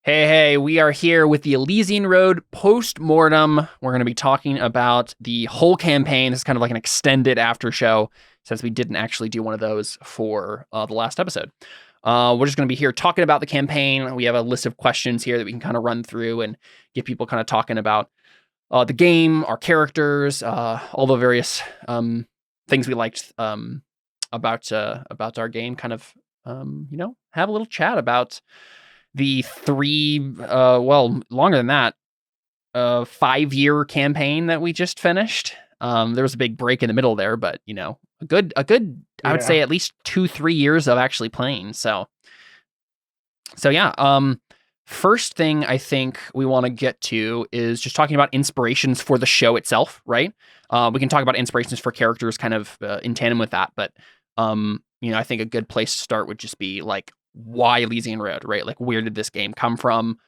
Hey, we are here with the Elysian Road Post-Mortem. We're going to be talking about the whole campaign. This is kind of like an extended after show since we didn't actually do one of those for the last episode. We're just going to be here talking about the campaign. We have a list of questions here that we can kind of run through and get people kind of talking about the game, our characters, all the various things we liked about our game. Kind of, have a little chat about the longer than that, 5-year campaign that we just finished. There was a big break in the middle there, but a good, I would say at least 2-3 years of actually playing. So yeah. First thing I think we want to get to is just talking about inspirations for the show itself, right? We can talk about inspirations for characters kind of in tandem with that, but I think a good place to start would just be like, why Elysian Road, right? Like, where did this game come from?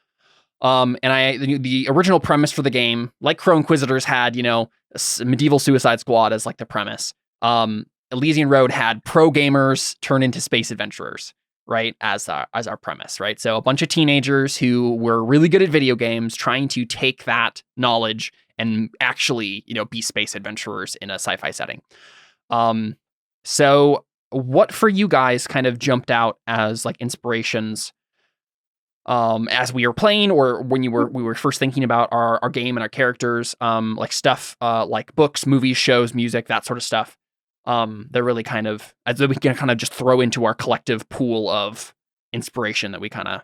And the original premise for the game, like Crow Inquisitors had, medieval Suicide Squad as like the premise. Elysian Road had pro gamers turn into space adventurers, right? As our premise, right? So a bunch of teenagers who were really good at video games trying to take that knowledge and actually, be space adventurers in a sci-fi setting. So what for you guys kind of jumped out as like inspirations as we were playing, or when we were first thinking about our game and our characters, like stuff like books, movies, shows, music, that sort of stuff. They're really kind of, as we can kind of just throw into our collective pool of inspiration that we kind of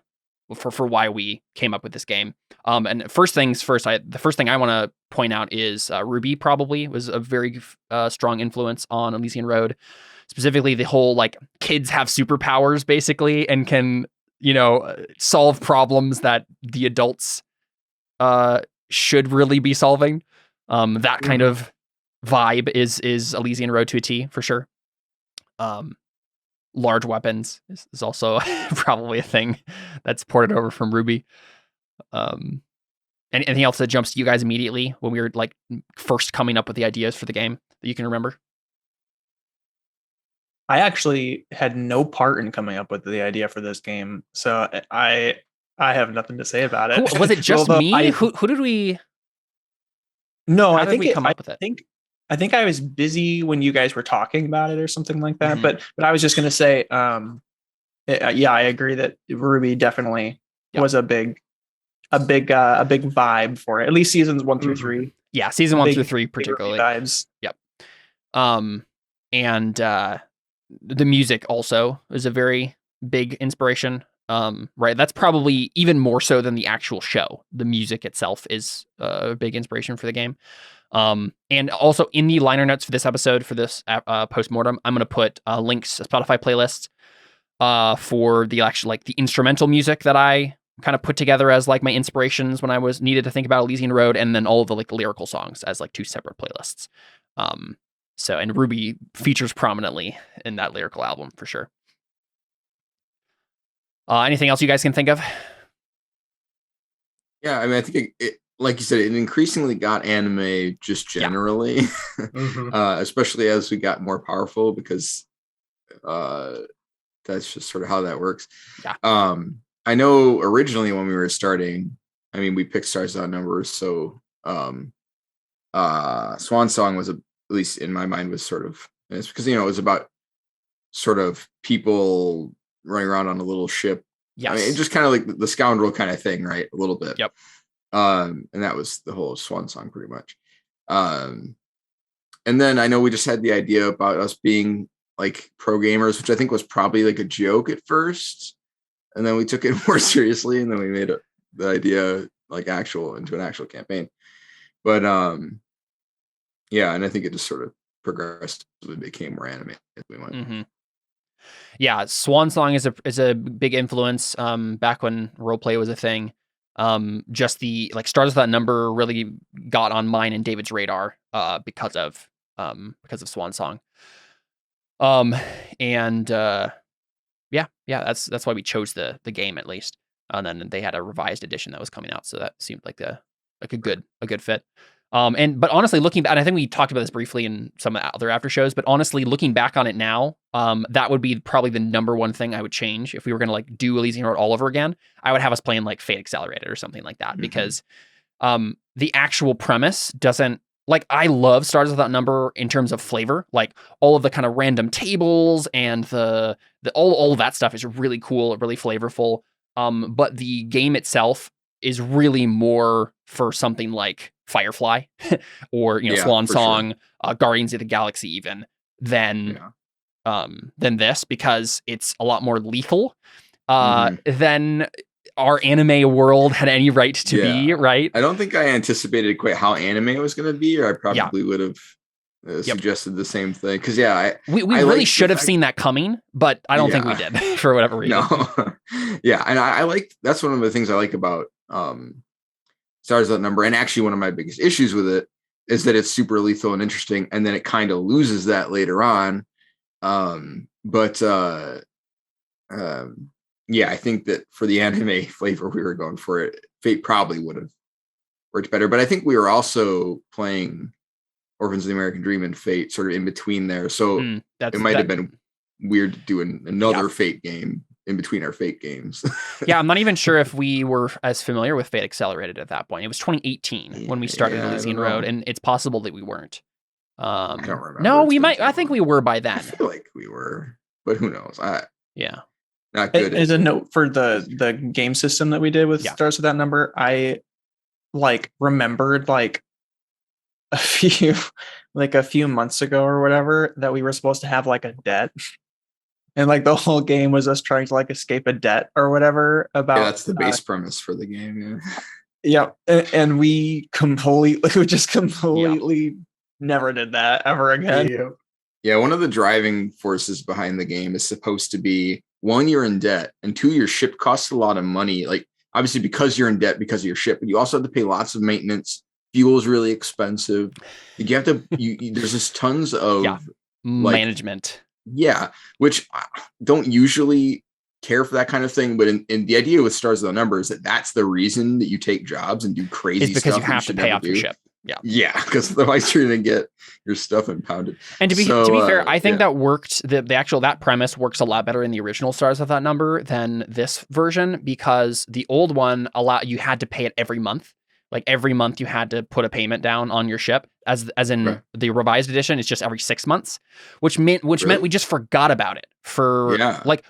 for why we came up with this game. And first things first, the first thing I want to point out is Ruby probably was a very strong influence on Elysian Road. Specifically, the whole like kids have superpowers basically and can, solve problems that the adults should really be solving. That kind of vibe is Elysian Road to a T for sure. Large weapons is also probably a thing that's ported over from Ruby. Anything else that jumps to you guys immediately when we were like first coming up with the ideas for the game that you can remember? I actually had no part in coming up with the idea for this game, so I have nothing to say about Who, it. was it just Although me? Who did we? no, How did we come up with it? I think I was busy when you guys were talking about it or something like that. Mhm. But I was just going to say, yeah, I agree that Ruby definitely was a big vibe for it. At least seasons 1 through 3. Yeah, season 1 through 3 particularly. Vibes. Yep. And the music also is a very big inspiration. Right. That's probably even more so than the actual show. The music itself is a big inspiration for the game. And also in the liner notes for this episode, for this post-mortem, I'm going to put links, Spotify playlists for the actual, like the instrumental music that I kind of put together as like my inspirations when I was needed to think about Elysian Road, and then all of the like lyrical songs as like 2 separate playlists. And Ruby features prominently in that lyrical album for sure. Anything else you guys can think of? Yeah, I mean, I think it like you said, it increasingly got anime just generally, especially as we got more powerful, because that's just sort of how that works. Yeah. I know originally when we were starting, I mean, we picked stars on numbers, so Swan Song was at least in my mind was sort of, and it's because it was about sort of people running around on a little ship. Yes. I mean, it's just kind of like the scoundrel kind of thing, right? A little bit. Yep. And that was the whole Swan Song pretty much. And then I know we just had the idea about us being like pro gamers, which I think was probably like a joke at first. And then we took it more seriously, and then we made the idea like into an actual campaign. But yeah, and I think it just sort of progressively became more animated as we went. Mm-hmm. Yeah, Swan Song is a big influence. Back when roleplay was a thing. Just the like stars of that number really got on mine and David's radar because of Swan Song. Yeah, that's why we chose the game at least. And then they had a revised edition that was coming out, so that seemed like a good fit. But honestly, looking back, and I think we talked about this briefly in some of the other after shows, but honestly, looking back on it now, that would be probably the number one thing I would change if we were going to like do Elysian Road all over again. I would have us playing like Fate Accelerated or something like that, because the actual premise doesn't, like, I love Stars Without Number in terms of flavor, like all of the kind of random tables and the all of that stuff is really cool, really flavorful. But the game itself is really more for something like Firefly or Swan Song, sure. Guardians of the Galaxy, even than this, because it's a lot more lethal than our anime world had any right to be, right? I don't think I anticipated quite how anime it was going to be, or I probably would have suggested the same thing. Because we really should have seen that coming, but I don't think we did for whatever reason. No, and I like, that's one of the things I like about Stars Without Number, and actually one of my biggest issues with it is that it's super lethal and interesting, and then it kind of loses that later on. I think that for the anime flavor we were going for, it, Fate probably would have worked better. But I think we were also playing Orphans of the American Dream and Fate sort of in between there. So it might have been weird to do another Fate game in between our Fate games. I'm not even sure if we were as familiar with Fate Accelerated at that point. It was 2018 when we started Elysian Road, and it's possible that we weren't. I don't remember. No, we might. I think we were by then. I feel like we were, but who knows? Not good. As a note for the game system that we did with Stars Without Number, I remembered a few months ago or whatever that we were supposed to have like a debt, and like the whole game was us trying to like escape a debt or whatever. About that's the base premise for the game. And we completely never did that ever again. One of the driving forces behind the game is supposed to be, one, you're in debt, and two, your ship costs a lot of money. Like, obviously, because you're in debt because of your ship, but you also have to pay lots of maintenance. Fuel is really expensive. You have to. There's just tons of management. Which I don't usually care for that kind of thing. But in the idea with Stars Without Number is that's the reason that you take jobs and do crazy stuff. It's because you have to pay off your ship. Because otherwise you're gonna get your stuff impounded. And to be fair, I think that worked. That premise works a lot better in the original Stars Without Number than this version, because the old one you had to pay it every month. Like every month you had to put a payment down on your ship. As in the revised edition, it's just every 6 months, which meant we just forgot about it for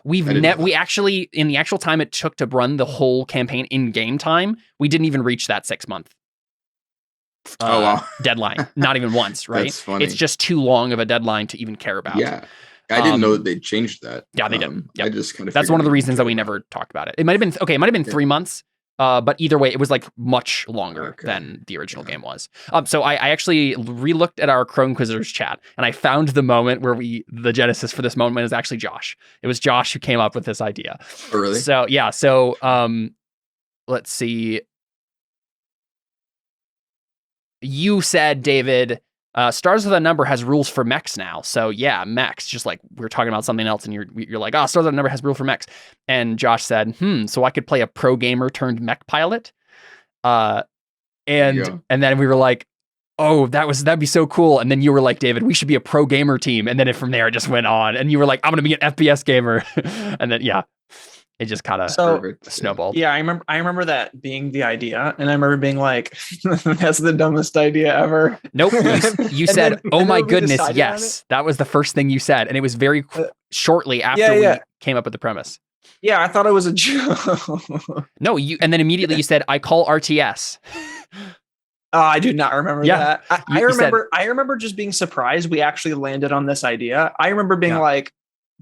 we actually, in the actual time it took to run the whole campaign in game time, we didn't even reach that 6 month deadline. Not even once, right? That's funny. It's just too long of a deadline to even care about. I didn't know that they changed that. They did. I just kind of, that's one of the reasons that we never talked about it. It might have been 3 months. But either way, it was like much longer than the original game was. So I actually re-looked at our Chrome Quizzers chat, and I found the moment where the genesis for this moment is actually Josh. It was Josh who came up with this idea. Oh, really? So So let's see. You said, David, Stars Without Number has rules for mechs now. So mechs, just like we were talking about something else, and you're like, Stars Without Number has rule for mechs. And Josh said, so I could play a pro gamer turned mech pilot. And then we were like, that'd be so cool. And then you were like, David, we should be a pro gamer team. And then from there it just went on, and you were like, I'm gonna be an FPS gamer. And then it just kind of snowballed. I remember that being the idea, and I remember being like, "That's the dumbest idea ever." Nope. You said, "Oh my goodness, yes." That was the first thing you said, and it was very shortly after we came up with the premise. Yeah, I thought it was a joke. No, and then immediately you said, "I call RTS." I do not remember that. I remember just being surprised we actually landed on this idea. I remember being like,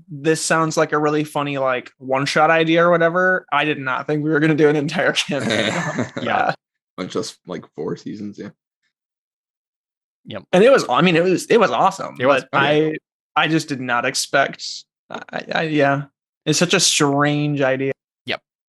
this sounds like a really funny like one-shot idea or whatever. I did not think we were going to do an entire campaign. Just like 4 seasons. And it was awesome. I just did not expect. It's such a strange idea.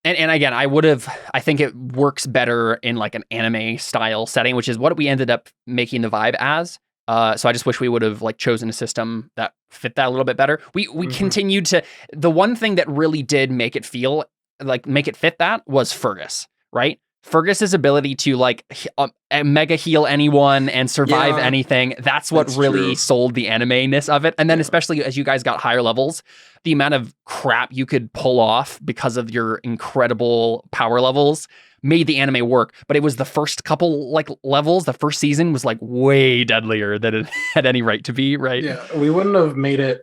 And again, I think it works better in like an anime style setting, which is what we ended up making the vibe as. So I just wish we would have like chosen a system that fit that a little bit better. We continued to, the one thing that really did make it fit that was Fergus, right? Fergus's ability to like mega heal anyone and survive anything, that's what really sold the anime-ness of it. And then especially as you guys got higher levels, the amount of crap you could pull off because of your incredible power levels made the anime work. But it was the first couple like levels, the first season was like way deadlier than it had any right to be, right? Yeah, we wouldn't have made it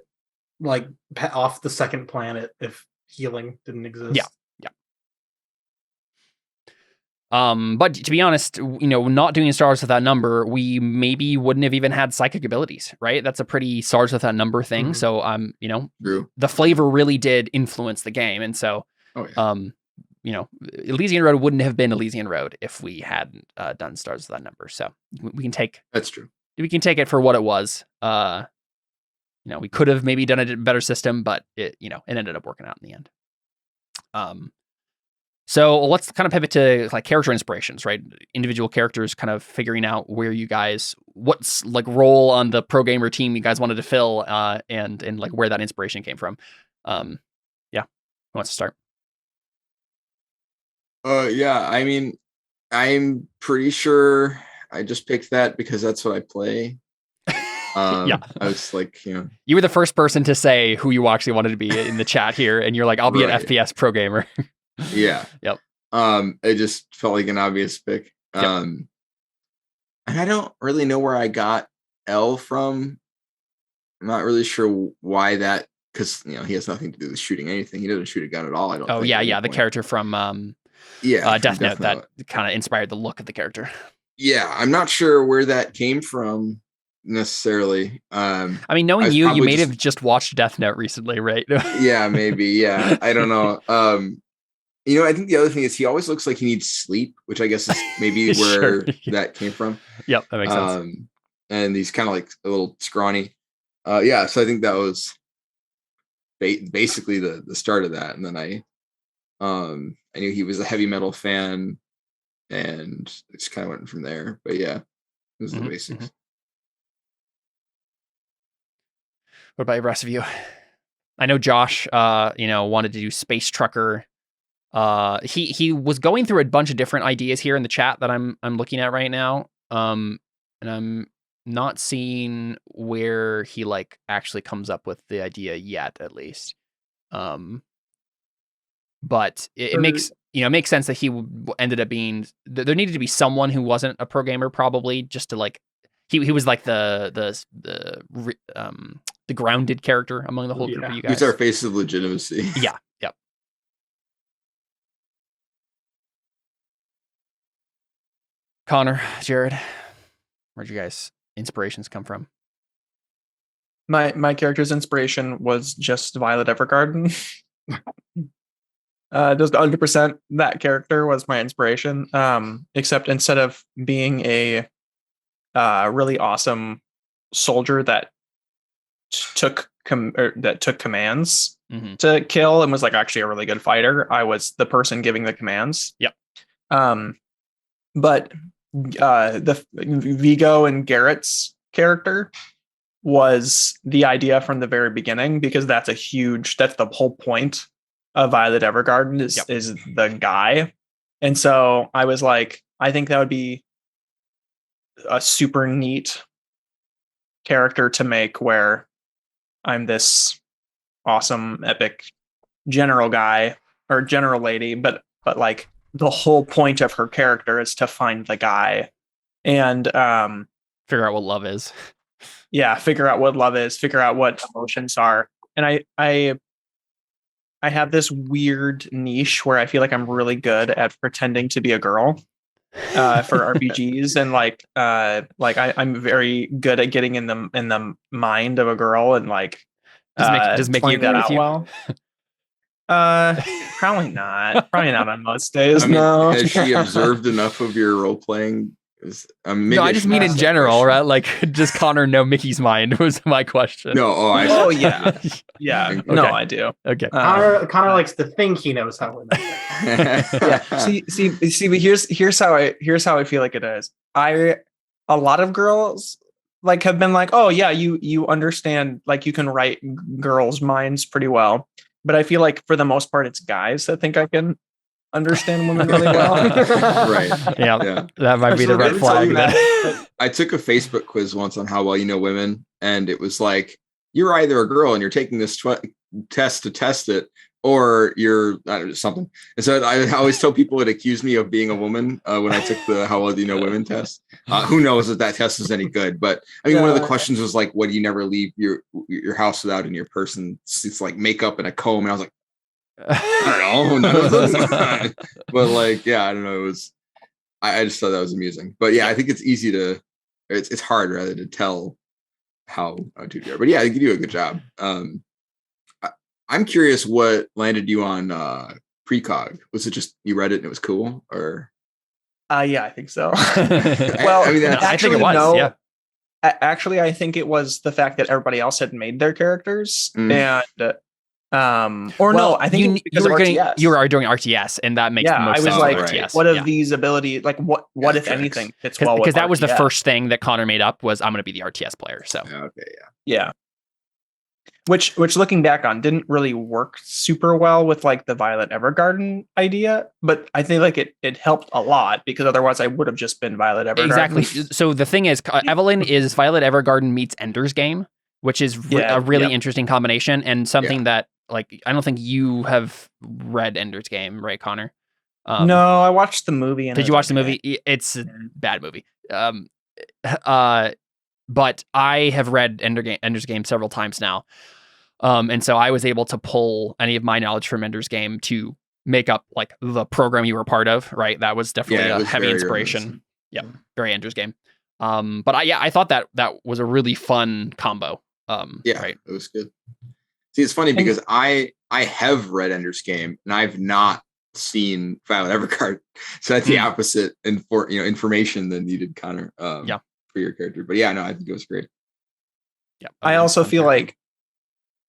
like off the second planet if healing didn't exist. Yeah. But to be honest, not doing stars with that number, we maybe wouldn't have even had psychic abilities, right? That's a pretty stars with that number thing. Mm-hmm. So, the flavor really did influence the game. And so, Elysian Road wouldn't have been Elysian Road if we hadn't done stars with that number. So we can take, that's true. We can take it for what it was. We could have maybe done a better system, but it ended up working out in the end. So let's kind of pivot to like character inspirations, right? Individual characters, kind of figuring out where you guys, what's like role on the pro gamer team you guys wanted to fill, and like where that inspiration came from. Who wants to start? I mean, I'm pretty sure I just picked that because that's what I play. I was like, you were the first person to say who you actually wanted to be in the chat here, and you're like, I'll be an FPS pro gamer. Yeah. Yep. It just felt like an obvious pick. And I don't really know where I got L from. I'm not really sure why that, because he has nothing to do with shooting anything. He doesn't shoot a gun at all. I don't. Oh the character from Death Note that kind of inspired the look of the character. Yeah, I'm not sure where that came from necessarily. I mean, knowing you may have just watched Death Note recently, right? Yeah, maybe. Yeah, I don't know. I think the other thing is he always looks like he needs sleep, which I guess is maybe where that came from. Yep, that makes sense. And he's kind of like a little scrawny. So I think that was basically the start of that. And then I knew he was a heavy metal fan, and it just kind of went from there. But yeah, it was the basics. Mm-hmm. What about the rest of you? I know Josh, wanted to do Space Trucker. He was going through a bunch of different ideas here in the chat that I'm looking at right now. And I'm not seeing where he like actually comes up with the idea yet, at least. But it makes sense that he ended up being, there needed to be someone who wasn't a pro gamer, probably, just to like, he was like the grounded character among the whole group of you guys. He's our face of legitimacy. Yeah. Yep. Connor, Jared, where'd you guys inspirations come from? My character's inspiration was just Violet Evergarden. Just 100% that character was my inspiration. Except instead of being a really awesome soldier that took commands to kill and was like actually a really good fighter, I was the person giving the commands. Yep. But the Vigo and Garrett's character was the idea from the very beginning, because that's the whole point of Violet Evergarden is the guy. And so I was like, I think that would be a super neat character to make, where I'm this awesome epic general guy or general lady, but like the whole point of her character is to find the guy and figure out what love is. Yeah, figure out what love is, figure out what emotions are. And I have this weird niche where I feel like I'm really good at pretending to be a girl for RPGs, and I'm very good at getting in the mind of a girl, and like does Mickey that out well. Probably not on most days. No. Has she observed enough of your role playing? No, I just mean in general, right? Like, does Connor know Mickey's mind? Was my question. No, yeah. Okay. No, I do. Okay. Connor likes to think he knows how women. Yeah. See, but here's how I feel like it is. A lot of girls like have been like, oh yeah, you understand, like you can write girls' minds pretty well. But I feel like for the most part, it's guys that think I can understand women really well. Right. Yeah. That might be the red flag. I took a Facebook quiz once on how well you know women, and it was like, you're either a girl and you're taking this test to test it, or you're I don't know, something. And so I always tell people that accuse me of being a woman when I took the how well do you know women test. Who knows if that test is any good? But I mean, one of the questions was like, what do you never leave your house without in your person? It's like makeup and a comb. And I was like, I don't know, none of those. But like, yeah, I don't know. It was. I just thought that was amusing. But yeah, I think it's easy to. It's hard rather to tell how to do it. But yeah, I think you do a good job. I'm curious what landed you on precog. Was it just you read it and it was cool, or? Yeah, I think so. Well, I mean, I think it was. No, yeah. Actually, I think it was the fact that everybody else had made their characters, and no, I think you were doing RTS, and that makes the most sense. I was like, RTS. What of these abilities? Like, what if anything fits well? Because that was the first thing that Connor made up was I'm going to be the RTS player. So yeah. Which looking back on didn't really work super well with like the Violet Evergarden idea, but I think like it helped a lot because otherwise I would have just been Violet Evergarden. Exactly. So the thing is, Evelyn is Violet Evergarden meets Ender's Game, which is a really interesting combination and something that like I don't think you have read Ender's Game, right, Connor? No, I watched the movie. And did you watch the movie? It's a bad movie. But I have read Ender's Game several times now. And so I was able to pull any of my knowledge from Ender's Game to make up like the program you were part of, right? That was definitely a heavy inspiration. Yeah, very Ender's Game. But I thought that was a really fun combo. Right. It was good. See, it's funny because I have read Ender's Game and I've not seen Violet Evergarden. So that's the opposite information than you did, Connor. For your character. But yeah, no, I think it was great. Yeah. I also feel like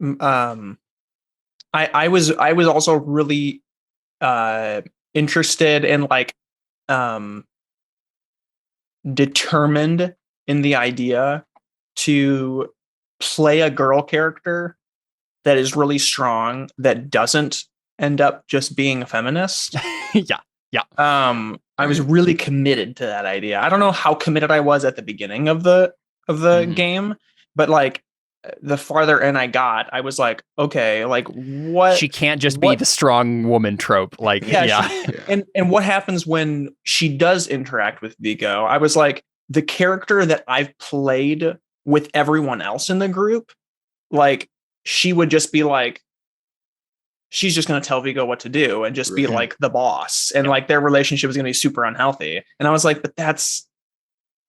I was also really interested in like determined in the idea to play a girl character that is really strong that doesn't end up just being a feminist. Yeah. I was really committed to that idea. I don't know how committed I was at the beginning of the game, but like the farther in I got, I was like, okay, like what? She can't just be the strong woman trope. Like, and what happens when she does interact with Vigo? I was like, the character that I've played with everyone else in the group, like she would just be like, she's just going to tell Vigo what to do and just be like the boss. And like their relationship is going to be super unhealthy. And I was like, but that's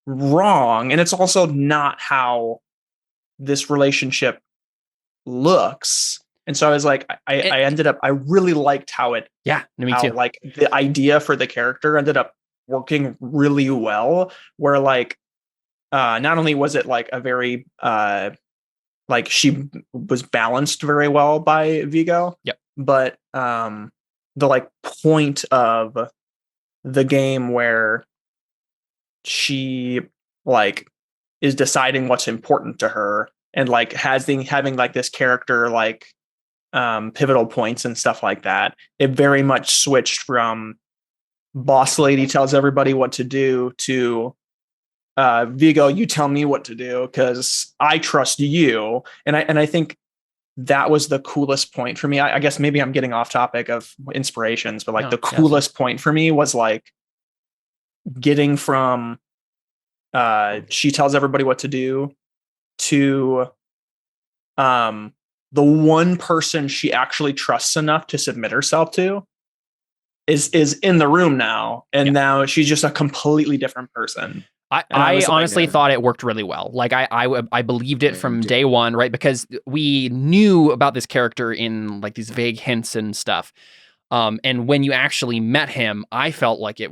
wrong. And it's also not how this relationship looks. And so I was like, I ended up, I really liked how it, me too. Like the idea for the character ended up working really well, where like, not only was it like a very, like she was balanced very well by Vigo. Yep. But the like point of the game where she like is deciding what's important to her and like having like this character like pivotal points and stuff like that, it very much switched from boss lady tells everybody what to do to Vigo, you tell me what to do because I trust you. And I think that was the coolest point for me. I guess maybe I'm getting off topic of inspirations, but like the coolest point for me was like getting from she tells everybody what to do to the one person she actually trusts enough to submit herself to is in the room now. And now she's just a completely different person. I honestly thought it worked really well. Like I believed it from day one, right? Because we knew about this character in like these vague hints and stuff. And when you actually met him, I felt like it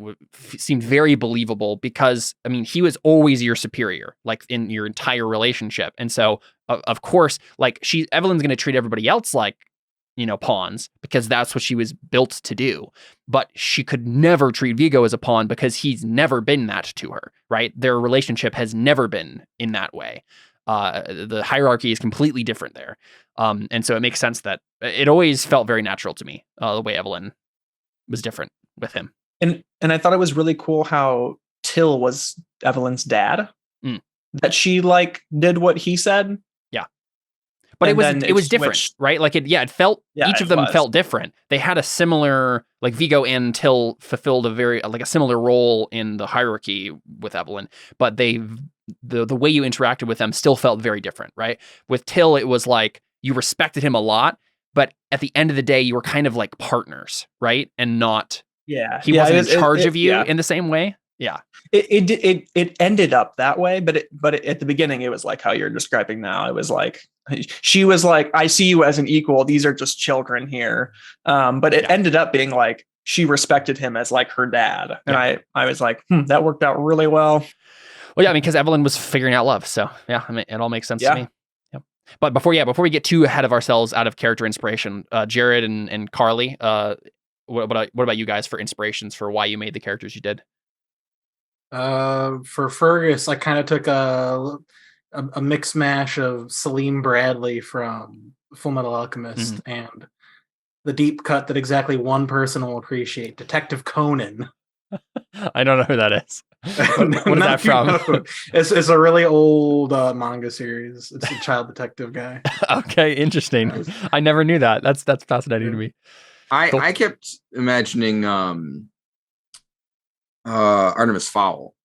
seemed very believable because, I mean, he was always your superior, like in your entire relationship. And so, of course, like Evelyn's going to treat everybody else like, pawns because that's what she was built to do. But she could never treat Vigo as a pawn because he's never been that to her, right? Their relationship has never been in that way. The hierarchy is completely different there. And so it makes sense that it always felt very natural to me, the way Evelyn was different with him. And I thought it was really cool how Till was Evelyn's dad. That she like did what he said. Yeah. But it was different, right? Like it felt each of them felt different. They had a similar, like Vigo and Till fulfilled a similar role in the hierarchy with Evelyn, but the way you interacted with them still felt very different, right? With Till, it was like you respected him a lot, but at the end of the day, you were kind of like partners, right? And not he wasn't in charge of you in the same way. Yeah. It ended up that way, but at the beginning, it was like how you're describing now. It was like she was like, I see you as an equal. These are just children here. But it ended up being like she respected him as like her dad. And I was like, that worked out really well. Well, yeah, I mean, because Evelyn was figuring out love. So yeah, I mean, it all makes sense to me. Yep. But before we get too ahead of ourselves out of character inspiration, Jared and Carly, what about you guys for inspirations for why you made the characters you did? For Fergus, I kind of took a mix mash of Salim Bradley from Full Metal Alchemist and the deep cut that exactly one person will appreciate, Detective Conan. I don't know who that is. What is that from? It's a really old manga series. It's a child detective guy. Okay, interesting. I never knew that. That's fascinating to me. I kept imagining Artemis Fowl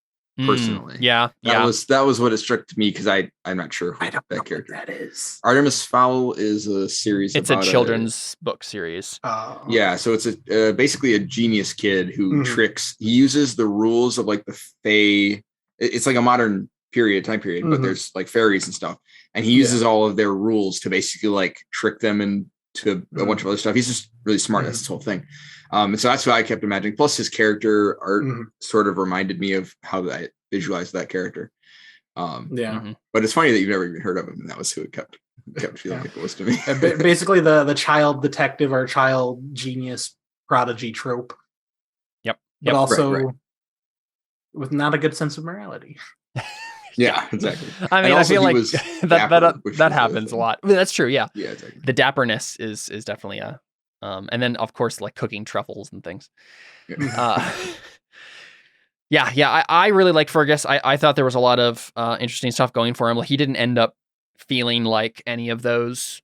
personally. That was what it struck to me because I'm not sure who that character that is. Artemis Fowl is a series. It's about a children's book series. So it's basically a genius kid who tricks. He uses the rules of like the Fae. It's like a modern time period, but there's like fairies and stuff, and he uses all of their rules to basically like trick them into a bunch of other stuff. He's just really smart. That's his whole thing. And so that's what I kept imagining. Plus his character art sort of reminded me of how I visualized that character. But it's funny that you've never even heard of him, and that was who it kept feeling like it was to me. Basically the child detective or child genius prodigy trope. But also with not a good sense of morality. Yeah, exactly. I mean, I feel like that happens a lot. That's true. Yeah. Yeah, exactly. The dapperness is definitely and then of course like cooking truffles and things. I really liked Fergus. I thought there was a lot of interesting stuff going for him. Like he didn't end up feeling like any of those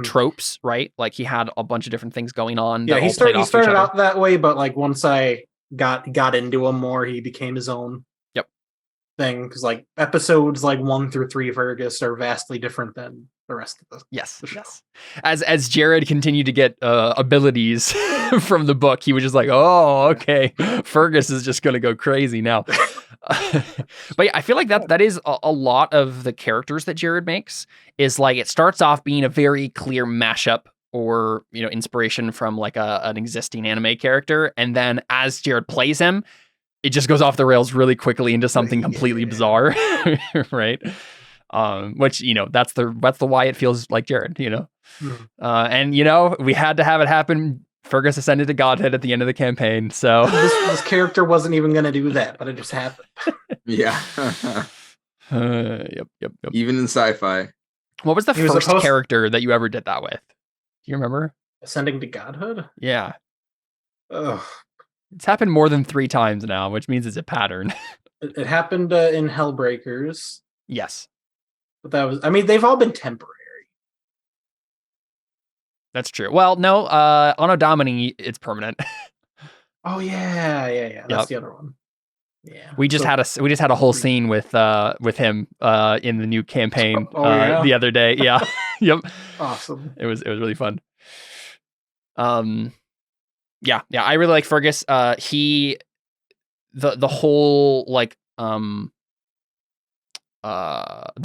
tropes, right? Like he had a bunch of different things going on. Yeah, he started out that way, but like once I got into him more, he became his own thing, because like episodes like 1 through 3 Fergus are vastly different than the rest of the show. As Jared continued to get abilities from the book, he was just like, oh, okay, Fergus is just gonna go crazy now. But yeah, I feel like that is a lot of the characters that Jared makes. Is like it starts off being a very clear mashup or inspiration from like an existing anime character, and then as Jared plays him, it just goes off the rails really quickly into something completely bizarre, right? Which that's the why it feels like Jared, and we had to have it happen. Fergus ascended to godhead at the end of the campaign, so this character wasn't even going to do that, but it just happened. Yeah. Yep. Even in sci-fi. What was the first character that you ever did that with? Do you remember? Ascending to godhood? Yeah. Ugh. It's happened more than 3 times now, which means it's a pattern. It happened in Hellbreakers. Yes. But they've all been temporary. That's true. Well, no, Anno Domini, it's permanent. Oh yeah. That's the other one. Yeah. We just had a whole scene with him in the new campaign the other day. Yeah. Yep. Awesome. It was really fun. Yeah, I really like Fergus. The whole like the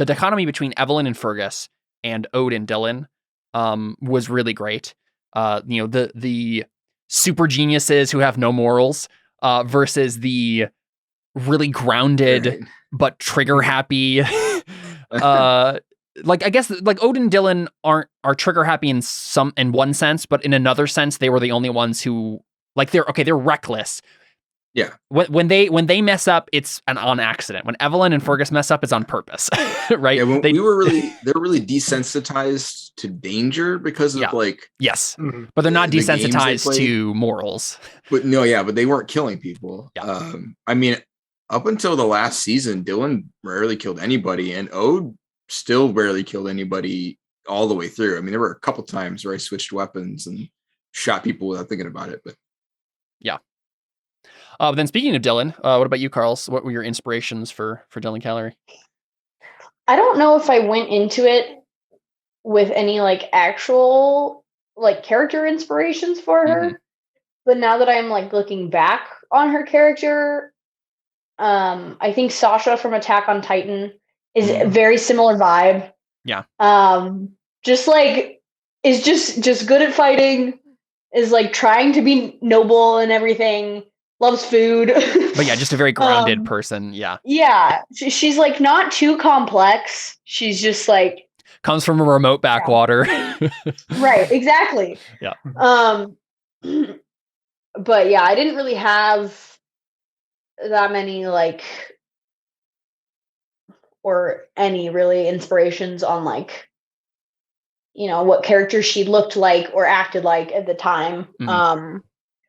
dichotomy between Evelyn and Fergus and Ode and Dylan was really great. The super geniuses who have no morals versus the really grounded but trigger happy like I guess like Ode and Dylan are trigger happy in one sense, but in another sense they were the only ones who like they're reckless, Yeah. When they mess up, it's on accident. When Evelyn and Fergus mess up, it's on purpose, right? Yeah, they're really desensitized to danger because of yes, but they're not desensitized to morals. But but they weren't killing people. Yeah. I mean, up until the last season, Dylan rarely killed anybody, and Ode still rarely killed anybody all the way through. I mean, there were a couple times where I switched weapons and shot people without thinking about it, but yeah. Then speaking of Dylan, what about you, Carls? What were your inspirations for Dylan Callery? I don't know if I went into it with any actual character inspirations for her, but now that I'm looking back on her character, I think Sasha from Attack on Titan is a very similar vibe. Yeah. Is just good at fighting, is trying to be noble and everything. Loves food. But yeah, just a very grounded person. Yeah. Yeah. She's not too complex. She's just comes from a remote backwater. Right. Exactly. Yeah. But yeah, I didn't really have that many or any really inspirations on what character she looked like or acted like at the time.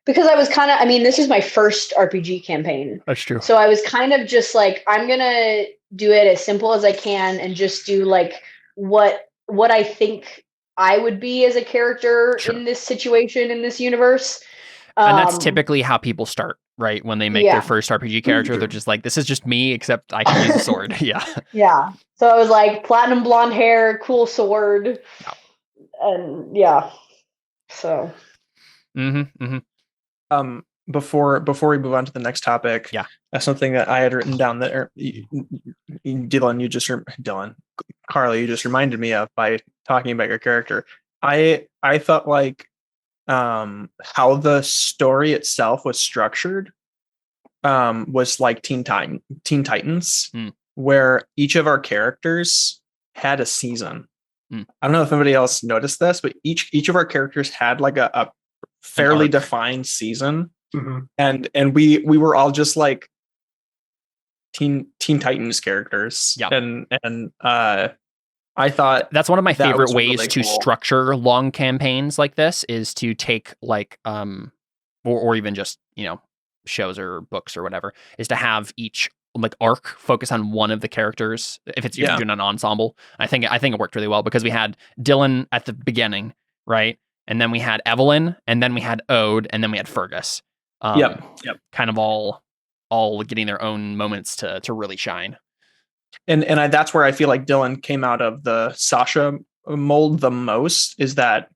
Because I was this is my first RPG campaign. That's true. So I was kind of just I'm going to do it as simple as I can and just do what I think I would be as a character in this situation, in this universe. And that's typically how people start, right? When they make their first RPG character, they're just this is just me, except I can use a sword. Yeah. Yeah. So I was platinum blonde hair, cool sword. And so. Before we move on to the next topic, that's something that I had written down that Carly, you just reminded me of by talking about your character. I felt how the story itself was structured was like Teen Titans, where each of our characters had a season. I don't know if anybody else noticed this, but each of our characters had a fairly defined season, and we were all just Teen Titans characters. And I thought that's one of my favorite ways really to structure long campaigns like this is to take or even just shows or books or whatever, is to have each arc focus on one of the characters if it's you're doing an ensemble. I think it worked really well because we had Dylan at the beginning, right? And then we had Evelyn, and then we had Ode, and then we had Fergus. Kind of all getting their own moments to really shine. And that's where I feel like Dylan came out of the Sasha mold the most, is that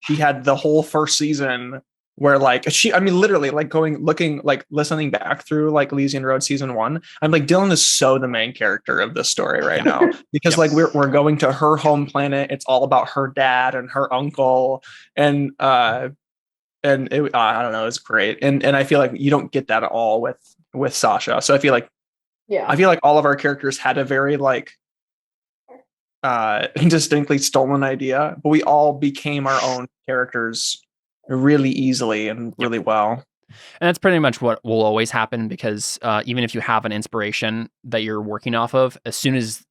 she had the whole first season where literally listening back through Elysian Road season 1, I'm Dylan is so the main character of this story right now, because we're going to her home planet. It's all about her dad and her uncle, and I don't know, it's great. And I feel like you don't get that at all with Sasha. So I feel like all of our characters had a very distinctly stolen idea, but we all became our own characters really easily and really well. And that's pretty much what will always happen, because even if you have an inspiration that you're working off of, as soon as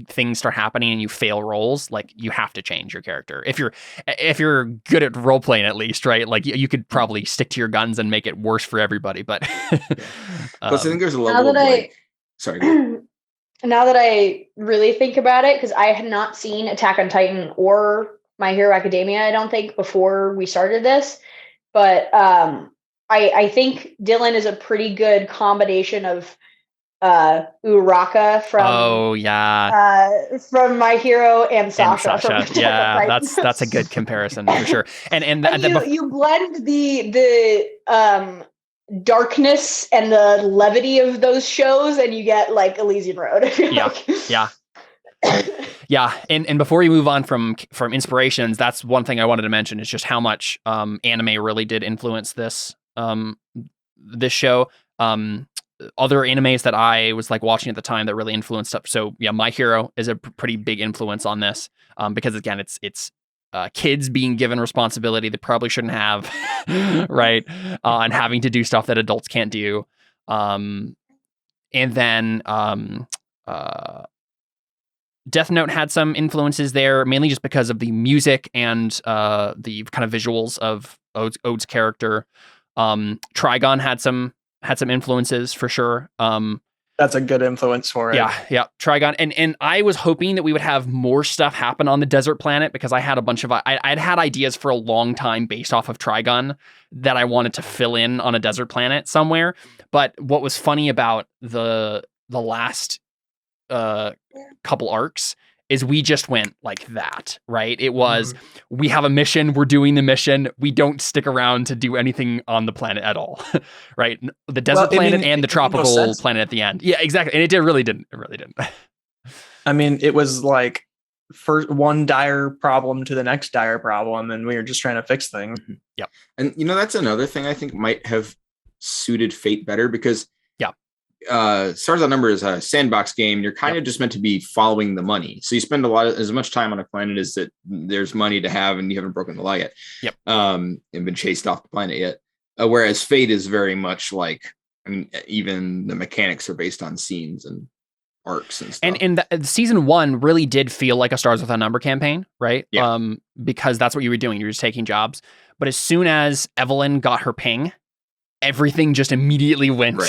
things start happening and you fail rolls, you have to change your character. If you're good at role playing, at least, right? You could probably stick to your guns and make it worse for everybody. But plus, I think there's a level of sorry. Now that I really think about it, because I had not seen Attack on Titan or My Hero Academia, I don't think, before we started this, but I think Dylan is a pretty good combination of Uraka from from My Hero and Sasha. From yeah, that's a good comparison for sure. And you blend the darkness and the levity of those shows, and you get Elysian Road. Yeah, and before we move on from inspirations, that's one thing I wanted to mention, is just how much anime really did influence this this show. Other animes that I was watching at the time that really influenced stuff. So yeah, My Hero is a pretty big influence on this, because again, it's kids being given responsibility they probably shouldn't have, right? And having to do stuff that adults can't do. And then Death Note had some influences there, mainly just because of the music and the kind of visuals of Ode's character. Trigon had some influences for sure. That's a good influence for it. Yeah, Trigon. And I was hoping that we would have more stuff happen on the desert planet because I had a bunch of I'd had ideas for a long time based off of Trigon that I wanted to fill in on a desert planet somewhere. But what was funny about the last couple arcs is we just went like that, right? It was, we have a mission, we're doing the mission, we don't stick around to do anything on the planet at all, right? The desert planet and the tropical planet at the end. Yeah, exactly. And it really didn't. I mean, it was like first one dire problem to the next dire problem, and we were just trying to fix things. Yep. And that's another thing I think might have suited Fate better because Stars Outnumbered is a sandbox game. You're kind of just meant to be following the money. So you spend as much time on a planet as that there's money to have and you haven't broken the law yet. Yep. And been chased off the planet yet. Whereas Fate is very much like, I mean, even the mechanics are based on scenes and arcs and stuff. And season 1 really did feel like a Stars Without Number campaign, right? Yeah. Because that's what you were doing. You were just taking jobs. But as soon as Evelyn got her ping, everything just immediately went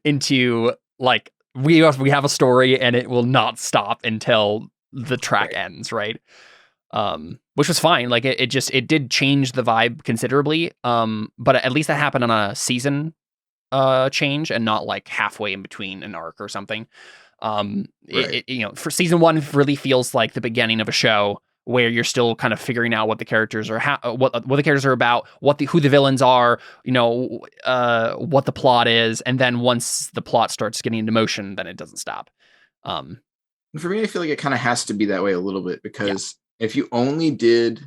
into like, we have a story and it will not stop until the track ends, right? Which was fine. Like it did change the vibe considerably. But at least that happened on a season change and not like halfway in between an arc or something. For season 1 really feels like the beginning of a show where you're still kind of figuring out what the characters are, what the characters are about, who the villains are, what the plot is, and then once the plot starts getting into motion, then it doesn't stop. For me, I feel like it kind of has to be that way a little bit because if you only did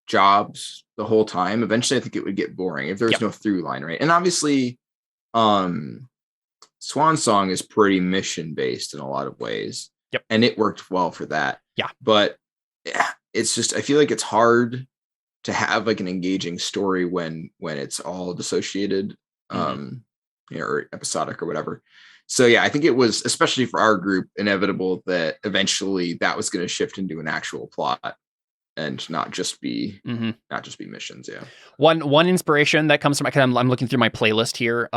jobs the whole time, eventually I think it would get boring if there was no through line, right? And obviously, Swan Song is pretty mission based in a lot of ways, and it worked well for that. Yeah, but it's just, I feel like it's hard to have like an engaging story when it's all dissociated or episodic or whatever. So yeah, I think it was, especially for our group, inevitable that eventually that was going to shift into an actual plot and not just be missions. Yeah. One inspiration that comes from, I'm looking through my playlist here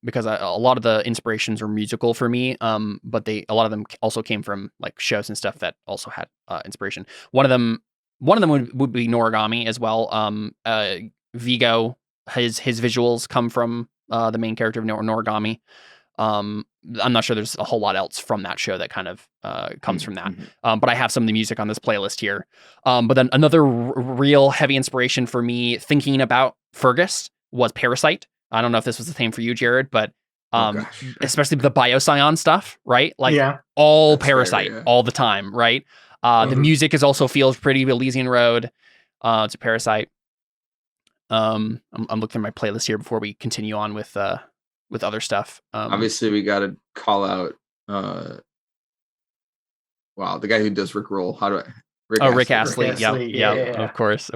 because a lot of the inspirations are musical for me, but a lot of them also came from like shows and stuff that also had inspiration. One of them would be Noragami as well. Vigo, his visuals come from the main character of Noragami. I'm not sure there's a whole lot else from that show that kind of comes from that. But I have some of the music on this playlist here. But then another real heavy inspiration for me thinking about Fergus was Parasite. I don't know if this was the same for you, Jared, but especially the Bioscion stuff, right? Like all Parasite all the time, right? The music feels pretty Elysian Road. It's a Parasite. I'm looking through my playlist here before we continue on with other stuff. Obviously we got to call out the guy who does Rickroll. How do I Rick Astley. Yeah, of course.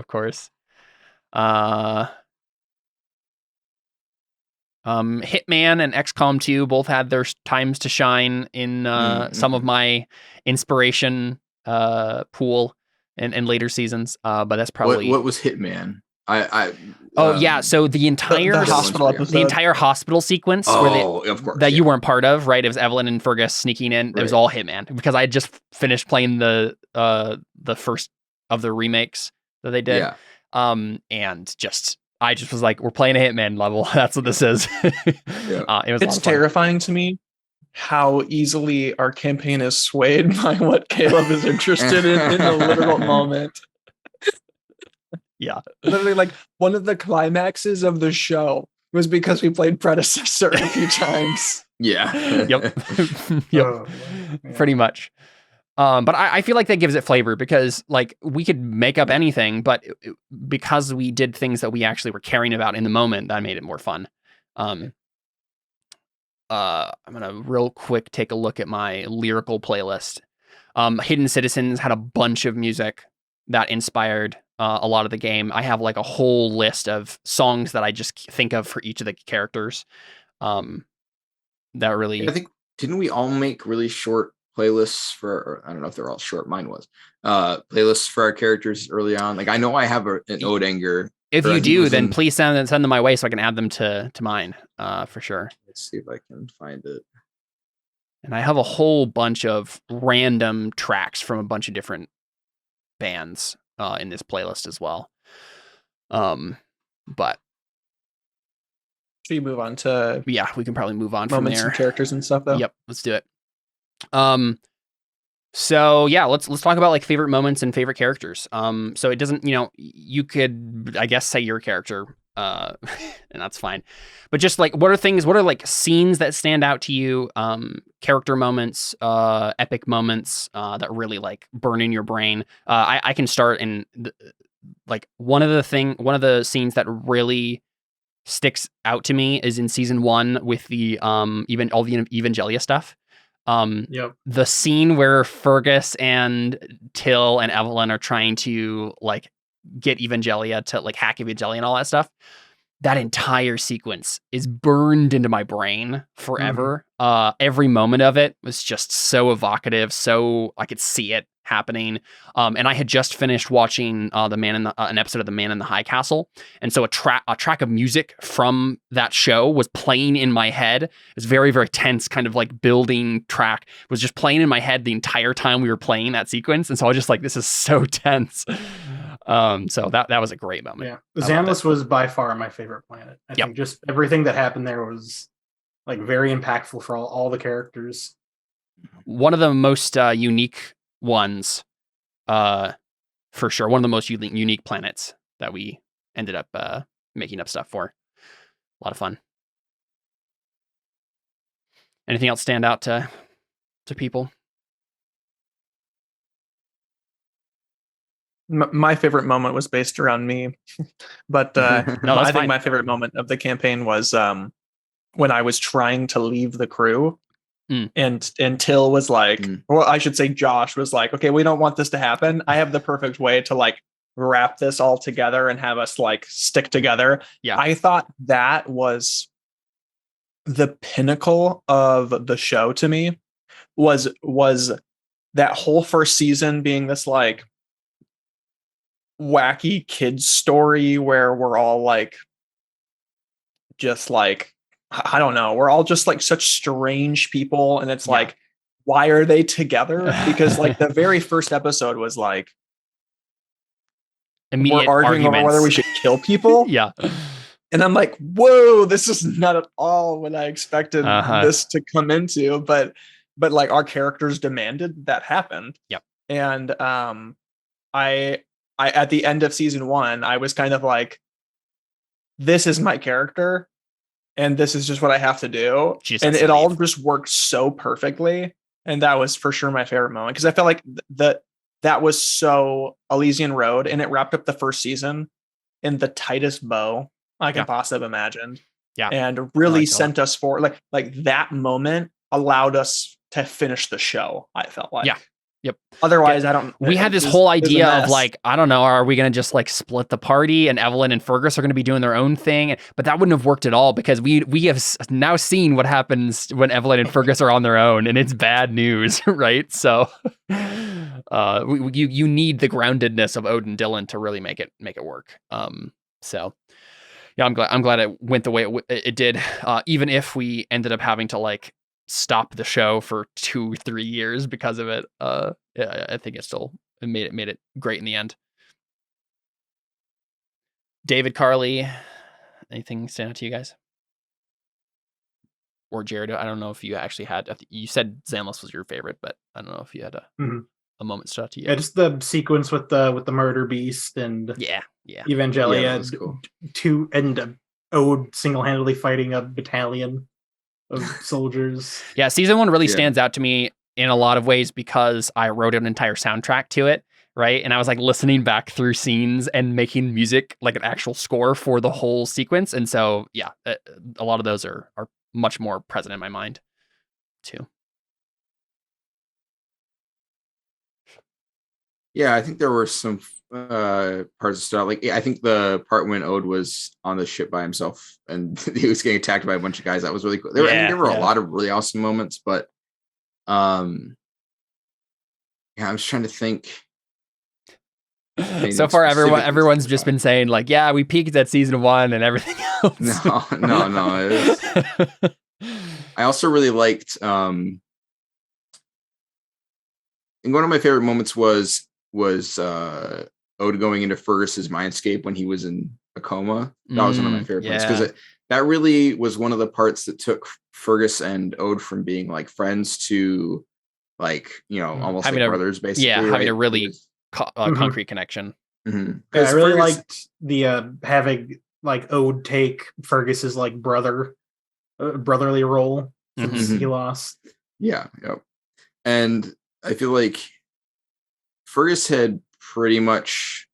Hitman and XCOM 2 both had their times to shine in some of my inspiration pool in later seasons, but that's probably what was Hitman. So the entire hospital sequence of course, you weren't part of, right? It was Evelyn and Fergus sneaking in. It was all Hitman because I had just finished playing the first of the remakes that they did. And I just was like, we're playing a Hitman level. That's what this is. It's terrifying to me how easily our campaign is swayed by what Caleb is interested in the literal moment. Yeah. Literally, like, one of the climaxes of the show was because we played Predecessor a few times. Yep. Pretty much. But I feel like that gives it flavor because, like, we could make up anything, but because we did things that we actually were caring about in the moment, that made it more fun. I'm gonna real quick take a look at my lyrical playlist. Hidden Citizens had a bunch of music that inspired a lot of the game. I have like a whole list of songs that I just think of for each of the characters. That really, I think, didn't we all make really short playlists for, I don't know if they're all short, mine was, playlists for our characters early on. Like I know I have an Odanger. If you do, then please send them my way so I can add them to mine, for sure. Let's see if I can find it. And I have a whole bunch of random tracks from a bunch of different bands in this playlist as well. But should we move on to? Yeah, we can probably move on from there. And characters and stuff, though. Yep, let's do it. So yeah, let's talk about like favorite moments and favorite characters. So it doesn't, you could, I guess, say your character, and that's fine. But just like, what are like scenes that stand out to you? Character moments, epic moments, that really like burn in your brain. I can start in like one of the scenes that really sticks out to me is in season 1 with the even all the Evangelia stuff. The scene where Fergus and Till and Evelyn are trying to like get Evangelia to like hack Evangelia and all that stuff. That entire sequence is burned into my brain forever. Every moment of it was just so evocative. So I could see it happening. And I had just finished watching an episode of The Man in the High Castle. And so a track of music from that show was playing in my head. It was very, very tense, kind of like building track. It was just playing in my head the entire time we were playing that sequence. And so I was just like, this is so tense. So that was a great moment. Yeah. Xanless was by far my favorite planet. I think just everything that happened there was like very impactful for all the characters. One of the most unique ones, for sure. One of the most unique planets that we ended up making up stuff for. A lot of fun. Anything else stand out to people? My favorite moment was based around me, but I think my favorite moment of the campaign was when I was trying to leave the crew, and Till was like, or I should say Josh was like, okay, we don't want this to happen. I have the perfect way to like wrap this all together and have us like stick together. Yeah, I thought that was the pinnacle of the show to me. Was that whole first season being this like wacky kids story where we're all like just like, I don't know, we're all just like such strange people, and it's like, why are they together? Because like the very first episode was like immediate we're arguing arguments over whether we should kill people. And I'm like, whoa, this is not at all what I expected this to come into, but like our characters demanded that happened. And I at the end of season 1, I was kind of like, this is my character and this is just what I have to do. And it all just worked so perfectly. And that was for sure my favorite moment, because I felt like that was so Elysian Road, and it wrapped up the first season in the tightest bow I can possibly imagine. And really sent us forward. Like that moment allowed us to finish the show, I felt like. Otherwise, we had this whole idea of like, I don't know, are we going to just like split the party and Evelyn and Fergus are going to be doing their own thing? But that wouldn't have worked at all, because we have now seen what happens when Evelyn and Fergus are on their own, and it's bad news, right? So you need the groundedness of Odin Dylan to really make it work. So yeah, I'm glad it went the way it did, even if we ended up having to like stop the show for 2-3 years because of it. I think it made it great in the end. David, Carly, anything stand out to you guys? Or Jared? I don't know if you actually had. You said Xanless was your favorite, but I don't know if you had a moment stood out to you. Yeah, just the sequence with the murder beast and Evangelia, cool. And Ode single-handedly fighting a battalion of soldiers. Yeah, season 1 really stands out to me in a lot of ways because I wrote an entire soundtrack to it, right? And I was like listening back through scenes and making music, like an actual score for the whole sequence. And so, yeah, a lot of those are much more present in my mind too. Yeah, I think there were some parts of stuff. Like, I think the part when Ode was on the ship by himself and he was getting attacked by a bunch of guys, that was really cool. There were a lot of really awesome moments, but yeah, I'm just trying to think. So far, everyone's just been saying like, yeah, we peaked at season 1 and everything else. No. I also really liked. And one of my favorite moments was Ode going into Fergus's mindscape when he was in a coma. That was one of my favorite parts because that really was one of the parts that took Fergus and Ode from being like friends to like, almost having like brothers, basically. Yeah, having a really concrete connection. Mm-hmm. Yeah, I really liked the having like Ode take Fergus's like brotherly role since he lost. Yeah. And I feel like Fergus had pretty much,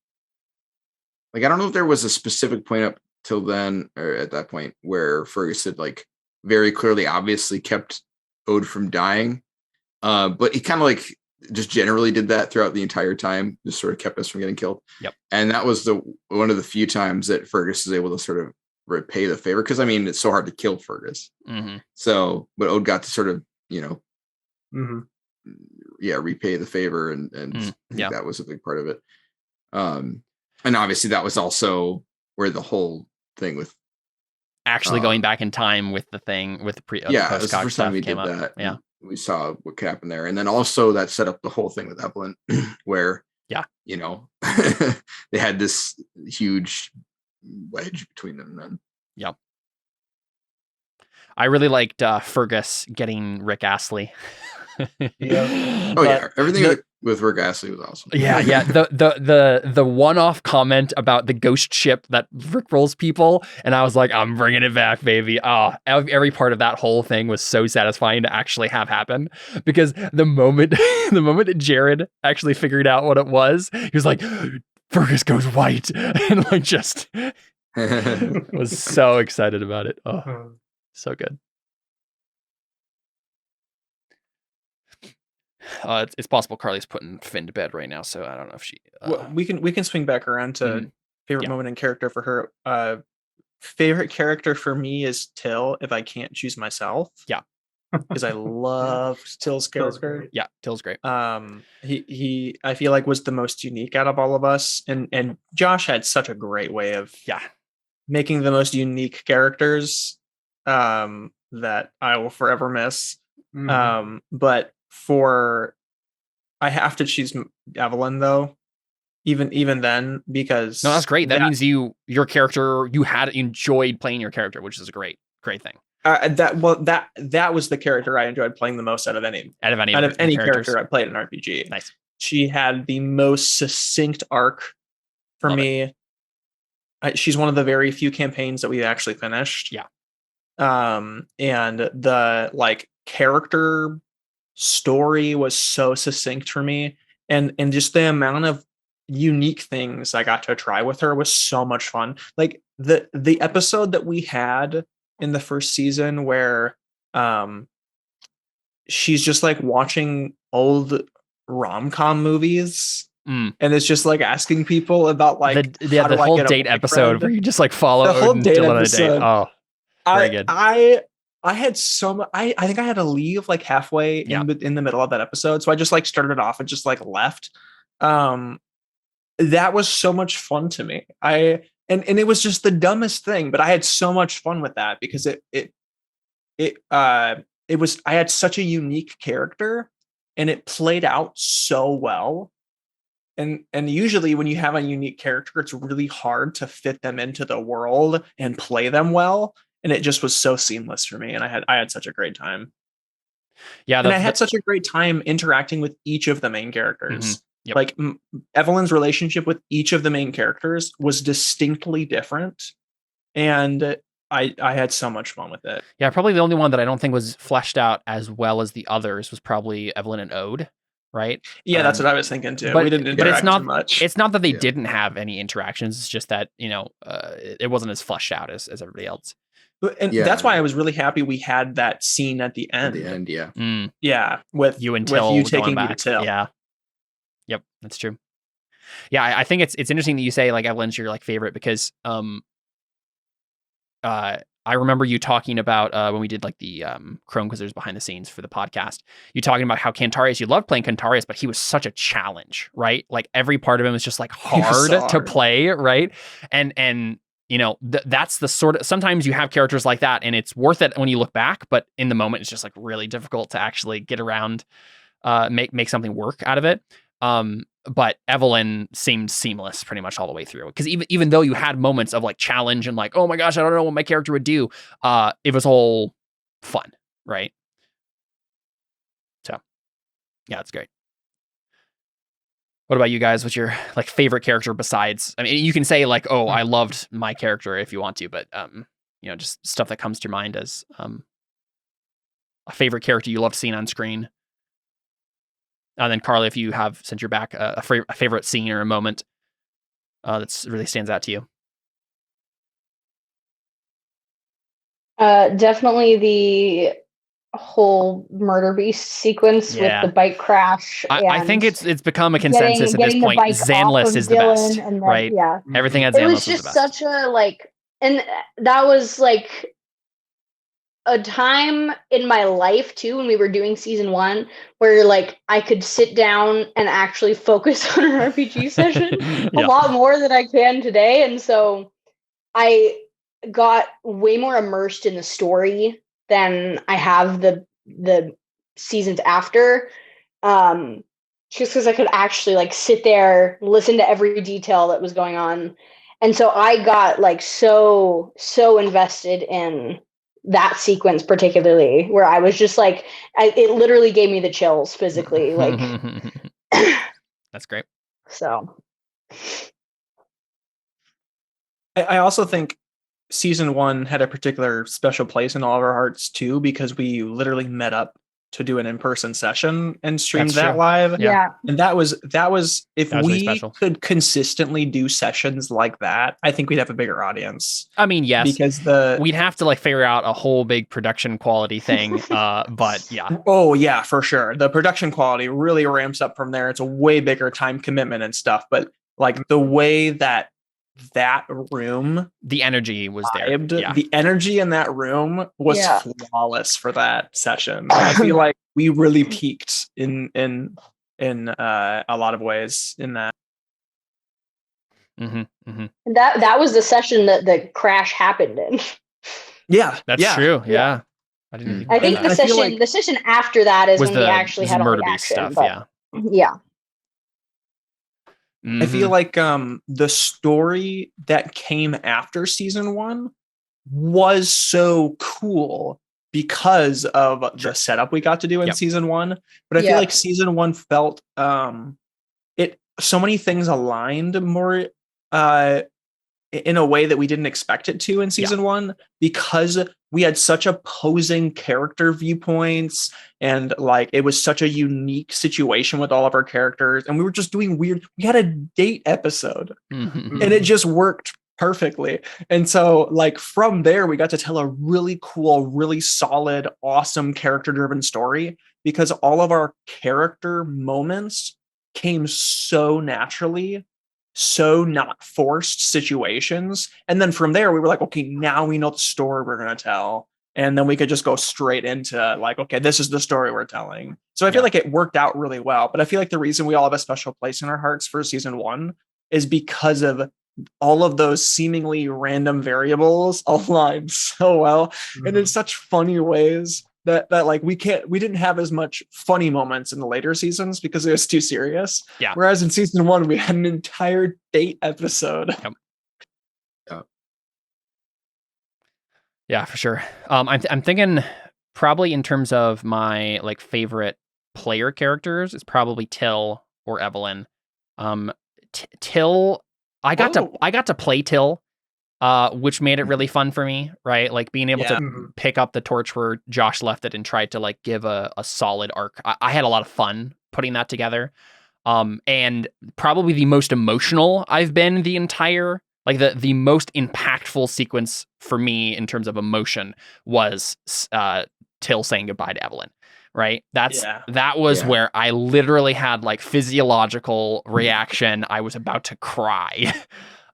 like, I don't know if there was a specific point up till then or at that point where Fergus had like very clearly, obviously kept Ode from dying. But he kind of like just generally did that throughout the entire time, just sort of kept us from getting killed. Yep. And that was one of the few times that Fergus was able to sort of repay the favor. Cause I mean, it's so hard to kill Fergus. Mm-hmm. So, but Ode got to sort of, repay the favor, and that was a big part of it. And obviously that was also where the whole thing with actually going back in time with the thing with the it was the first time we did that. Yeah, we saw what could happen there, and then also that set up the whole thing with Evelyn, where they had this huge wedge between them. Then I really liked Fergus getting Rick Astley. Everything with Rick Astley was awesome. The one-off comment about the ghost ship that Rickrolls people, and I was like, I'm bringing it back, baby. Every part of that whole thing was so satisfying to actually have happen, because the moment that Jared actually figured out what it was, he was like, Fergus goes white, and like just was so excited about it. So good. It's possible Carly's putting Finn to bed right now, so I don't know if she. Well, we can swing back around to favorite moment in character for her. Favorite character for me is Till, if I can't choose myself. Yeah, because I love Till's character. Yeah, Till's great. He I feel like was the most unique out of all of us, and Josh had such a great way of making the most unique characters that I will forever miss. But I have to choose Evelyn though, even then, because that's great. That means your character, you had enjoyed playing your character, which is a great thing. That was the character I enjoyed playing the most out of any character I played in RPG. Nice. She had the most succinct arc for me. She's one of the very few campaigns that we actually finished. Yeah. And the like character story was so succinct for me, and just the amount of unique things I got to try with her was so much fun. Like the episode that we had in the first season where she's just like watching old rom-com movies and it's just like asking people about like the whole date episode where you just like follow the whole date episode. Oh, very good. I had so much. I think I had to leave like halfway in the middle of that episode, so I just like started off and just like left. That was so much fun to me. And it was just the dumbest thing, but I had so much fun with that because it was, I had such a unique character and it played out so well. And usually when you have a unique character, it's really hard to fit them into the world and play them well. And it just was so seamless for me. And I had such a great time. Yeah. And I had such a great time interacting with each of the main characters. Yep. Like Evelyn's relationship with each of the main characters was distinctly different. And I had so much fun with it. Yeah. Probably the only one that I don't think was fleshed out as well as the others was probably Evelyn and Ode. Right. Yeah, that's what I was thinking too. We didn't interact it's not too much. It's not that they didn't have any interactions. It's just that, it wasn't as fleshed out as everybody else. And that's why I was really happy we had that scene at the end. Yeah. Yeah, with you and Till, with you taking me to Till. Yeah. Yep, that's true. Yeah, I think it's interesting that you say like Evelyn's your like favorite because I remember you talking about when we did like the Chrome Quizzers behind the scenes for the podcast, you talking about how Cantarius, you loved playing Cantarius, but he was such a challenge, right? Like every part of him was just like hard to play, right? And you know, that's the sort of, sometimes you have characters like that and it's worth it when you look back, but in the moment it's just like really difficult to actually get around, make something work out of it. But Evelyn seemed seamless pretty much all the way through. Because even though you had moments of like challenge and like, oh my gosh, I don't know what my character would do, it was all fun, right? So, yeah, it's great. What about you guys? What's your like favorite character besides? I mean, you can say like, oh, I loved my character if you want to, but you know, just stuff that comes to your mind as a favorite character you love seeing on screen. And then Carly, if you have, since you're back, a favorite scene or a moment that's really stands out to you. Definitely the whole murder beast sequence with the bike crash. I think it's become a consensus at this point. Zanless is the best, then, right? Yeah, everything at Zanless it was just the best. Such a like, and that was like a time in my life too when we were doing season 1 where like I could sit down and actually focus on an RPG session a lot more than I can today, and so I got way more immersed in the story than I have the seasons after, just because I could actually like sit there, listen to every detail that was going on, and so I got like so invested in that sequence particularly, where I was just like, it literally gave me the chills physically. Like, that's great. So, I also think season 1 had a particular special place in all of our hearts too, because we literally met up to do an in-person session and streamed that live. Yeah. And that was if we really could consistently do sessions like that, I think we'd have a bigger audience. I mean, yes, because we'd have to like figure out a whole big production quality thing. But yeah. Oh yeah, for sure. The production quality really ramps up from there. It's a way bigger time commitment and stuff. But like the way that room, the energy was there. The energy in that room was flawless for that session. I feel like we really peaked in a lot of ways in that. Mm-hmm, mm-hmm. And that was the session that the crash happened in. Yeah, that's true. Yeah, I think the session after that is when we actually had all the action stuff. But, yeah. Mm-hmm. I feel like the story that came after season 1 was so cool because of the setup we got to do in season 1. But I feel like season 1 felt so many things aligned more in a way that we didn't expect it to in season 1, because we had such opposing character viewpoints, and like it was such a unique situation with all of our characters, and we were just doing we had a date episode and it just worked perfectly. And so like from there we got to tell a really cool, really solid, awesome character driven story, because all of our character moments came so naturally, so not forced situations. And then from there we were like, okay, now we know the story we're going to tell, and then we could just go straight into like, okay, this is the story we're telling. So I feel like it worked out really well. But I feel like the reason we all have a special place in our hearts for season 1 is because of all of those seemingly random variables aligned so well and in such funny ways that like we didn't have as much funny moments in the later seasons because it was too serious. Yeah. Whereas in season 1 we had an entire date episode. Yeah, for sure. I'm thinking probably in terms of my like favorite player characters, it's probably Till or Evelyn. Till, I got to play Till, which made it really fun for me, right? Like being able to pick up the torch where Josh left it and tried to like give a solid arc. I had a lot of fun putting that together. And probably the most emotional I've been the entire, like the most impactful sequence for me in terms of emotion was Till saying goodbye to Evelyn, right? That was where I literally had like physiological reaction. I was about to cry.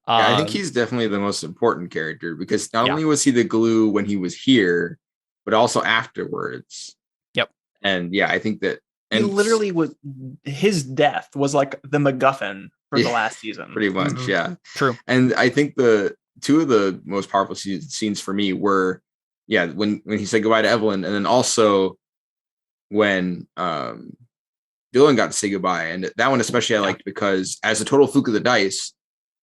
I think he's definitely the most important character because not only was he the glue when he was here, but also afterwards. Yep. And I think that he literally was, his death was like the MacGuffin for the last season. Pretty much, yeah. True. And I think the two of the most powerful scenes for me were, when he said goodbye to Evelyn, and then also when Dylan got to say goodbye. And that one especially I liked because as a total fluke of the dice,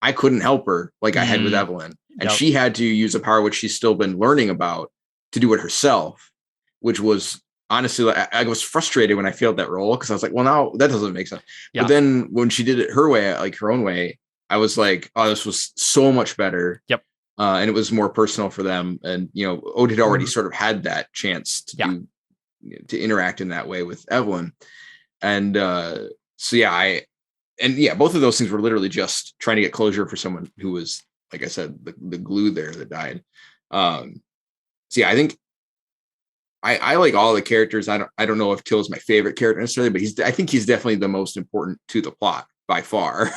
I couldn't help her like I had with Evelyn. And she had to use a power which she's still been learning about to do it herself, which was honestly, I was frustrated when I failed that role because I was like, well, now that doesn't make sense. Yeah. But then when she did it her way, like her own way, I was like, oh, this was so much better. Yep. And it was more personal for them. And, Ode had already sort of had that chance to to interact in that way with Evelyn. And both of those things were literally just trying to get closure for someone who was, like I said, the glue there that died. I think I like all the characters. I don't know if Till is my favorite character necessarily, but I think he's definitely the most important to the plot by far.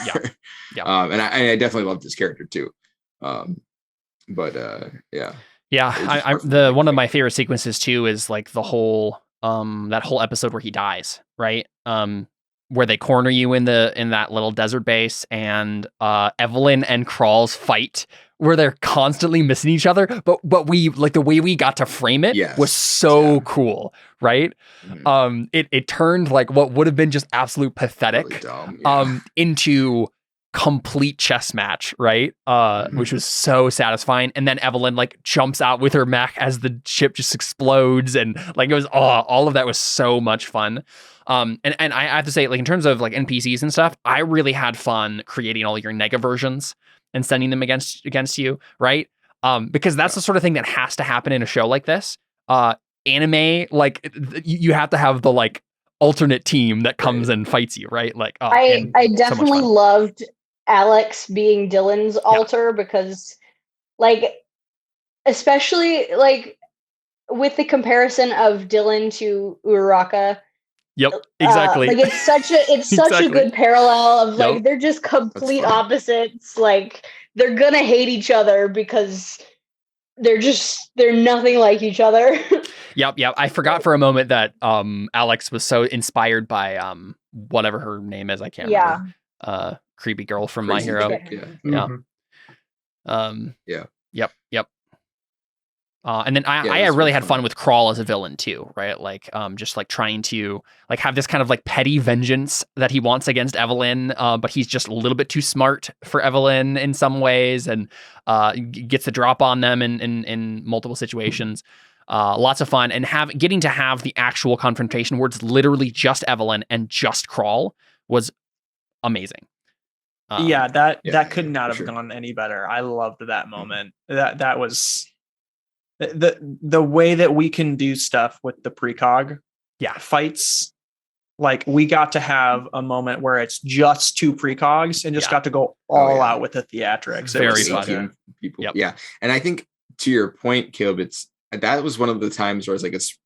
And I definitely loved his character too. I'm one of my favorite sequences too is like the whole that whole episode where he dies, right? Where they corner you in that little desert base, and Evelyn and Krawls fight where they're constantly missing each other, but we like the way we got to frame it was so cool, right? Mm-hmm. It turned like what would have been just absolute pathetic into complete chess match, right? Which was so satisfying. And then Evelyn like jumps out with her mech as the ship just explodes, and like it was all of that was so much fun. And I have to say, like in terms of like NPCs and stuff, I really had fun creating all your nega versions and sending them against you, right? Because that's the sort of thing that has to happen in a show like this. Anime, like you have to have the like alternate team that comes and fights you, right? Like I definitely loved Alex being Dylan's alter because, like, especially like with the comparison of Dylan to Uraraka. Yep, exactly. Like it's such a good parallel of like they're just complete opposites. Like they're gonna hate each other because they're nothing like each other. Yep. I forgot for a moment that Alex was so inspired by whatever her name is. I can't remember. Creepy girl from My Hero. Yep. And then I really had fun with Crawl as a villain too, right? Like, just like trying to like have this kind of like petty vengeance that he wants against Evelyn, but he's just a little bit too smart for Evelyn in some ways, and gets the drop on them in multiple situations. Lots of fun, and getting to have the actual confrontation where it's literally just Evelyn and just Crawl was amazing. That could not have gone any better. I loved that moment. That was the way that we can do stuff with the precog fights. Like we got to have a moment where it's just two precogs and just got to go all out with the theatrics. Very fun. People. Yep. And I think to your point, Caleb, that was one of the times where I was like, it's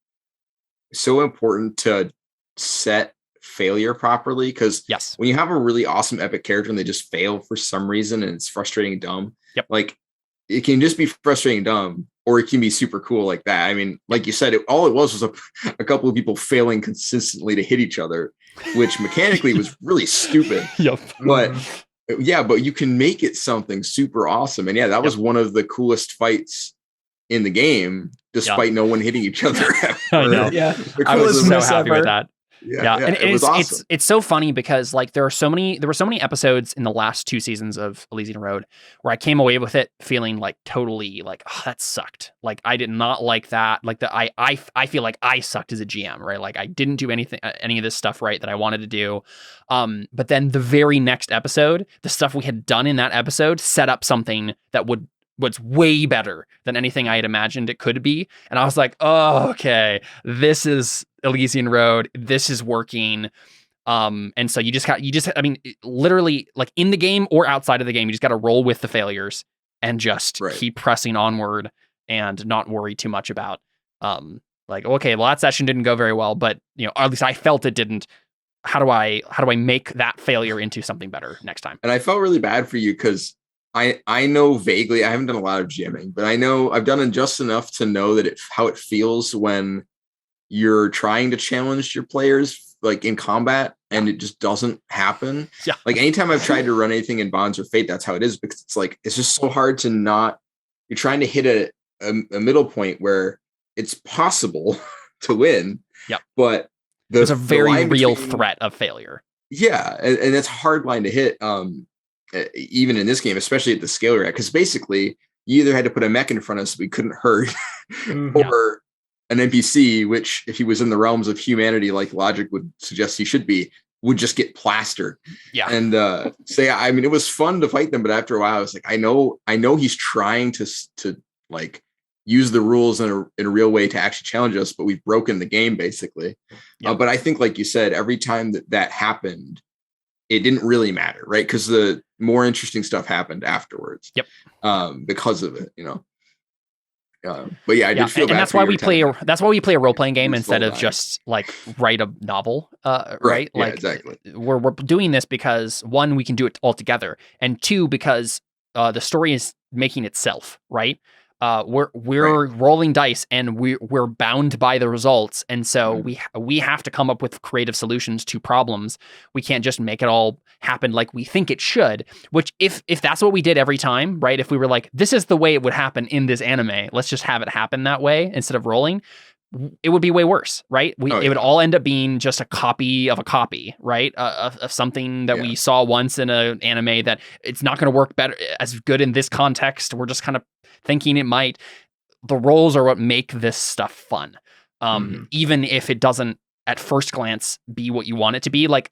so important to set failure properly, because when you have a really awesome epic character and they just fail for some reason and it's frustrating and dumb, like it can just be frustrating and dumb, or it can be super cool like that. I mean, like you said, all it was a couple of people failing consistently to hit each other, which mechanically was really stupid. But you can make it something super awesome. And that was one of the coolest fights in the game, despite no one hitting each other. I know. I was so happy with that. And it was awesome. It's so funny because like there were so many episodes in the last 2 seasons of Elysian Road where I came away with it feeling like totally like, oh, that sucked. Like I did not like that. Like I feel like I sucked as a GM, right? Like I didn't do any of this stuff right that I wanted to do. But then the very next episode, the stuff we had done in that episode set up something that was way better than anything I had imagined it could be. And I was like, oh, okay, this is Elysian Road. This is working. And so I mean, literally like in the game or outside of the game, you just got to roll with the failures and just keep pressing onward and not worry too much about Like, okay, well, that session didn't go very well, but or at least I felt it didn't. How do I make that failure into something better next time? And I felt really bad for you because I know vaguely, I haven't done a lot of GMing, but I know I've done just enough to know that how it feels when you're trying to challenge your players like in combat and it just doesn't happen. Yeah. Like anytime I've tried to run anything in Bonds or Fate, that's how it is, because it's just so hard to not, you're trying to hit a middle point where it's possible to win. Yeah. But there's a very real threat of failure. Yeah. And that's a hard line to hit. Even in this game, especially at the scale we're at, because basically you either had to put a mech in front of us so we couldn't hurt, or an NPC, which if he was in the realms of humanity, like logic would suggest he should be, would just get plastered. Yeah. And so yeah, I mean, it was fun to fight them, but after a while, I was like, I know he's trying to like use the rules in a real way to actually challenge us, but we've broken the game basically. But I think, like you said, every time that happened, it didn't really matter, right? Because the more interesting stuff happened afterwards. Yep. Because of it, but yeah, I did feel bad. And that's why we play a role-playing game instead of just like write a novel, right? Yeah, like exactly. We're doing this because, one, we can do it all together, and two, because the story is making itself, right? We're rolling dice and we're bound by the results, and so we have to come up with creative solutions to problems. We can't just make it all happen like we think it should, which if that's what we did every time, right? If we were like, this is the way it would happen in this anime, let's just have it happen that way instead of rolling, it would be way worse, right? It would all end up being just a copy of a copy, right? Of something that we saw once in an anime that it's not going to work better as good in this context. We're just kind of thinking it might. The roles are what make this stuff fun, even if it doesn't at first glance be what you want it to be. Like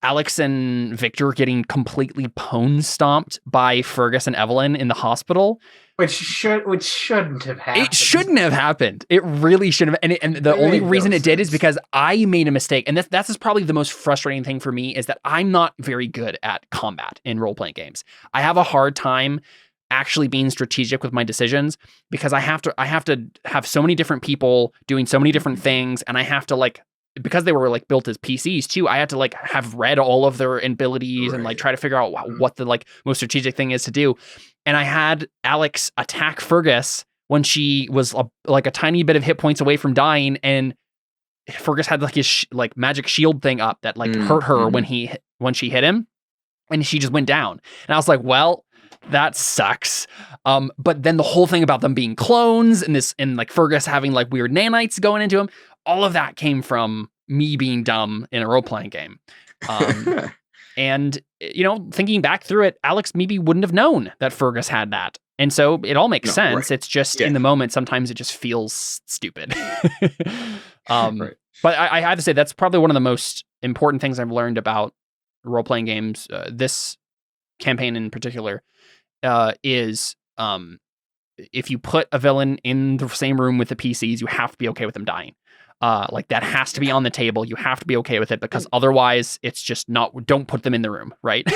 Alex and Victor getting completely pwn stomped by Fergus and Evelyn in the hospital. Which shouldn't have happened. It shouldn't have happened. It really shouldn't have. And the only reason it did is because I made a mistake. And that's probably the most frustrating thing for me, is that I'm not very good at combat in role-playing games. I have a hard time actually being strategic with my decisions, because I have to have so many different people doing so many different things, and I have to, like, because they were like built as PCs too, I had to like have read all of their abilities and like try to figure out what the like most strategic thing is to do. And I had Alex attack Fergus when she was like a tiny bit of hit points away from dying, and Fergus had like his like magic shield thing up that like hurt her when she hit him, and she just went down. And I was like, well, that sucks. But then the whole thing about them being clones and like Fergus having like weird nanites going into him, all of that came from me being dumb in a role-playing game. And, thinking back through it, Alex maybe wouldn't have known that Fergus had that. And so it all makes sense. Right. It's just in the moment, sometimes it just feels stupid. But I have to say, that's probably one of the most important things I've learned about role-playing games, this campaign in particular, is if you put a villain in the same room with the PCs, you have to be okay with them dying. Like that has to be on the table. You have to be okay with it, because otherwise it's just not, don't put them in the room. Right.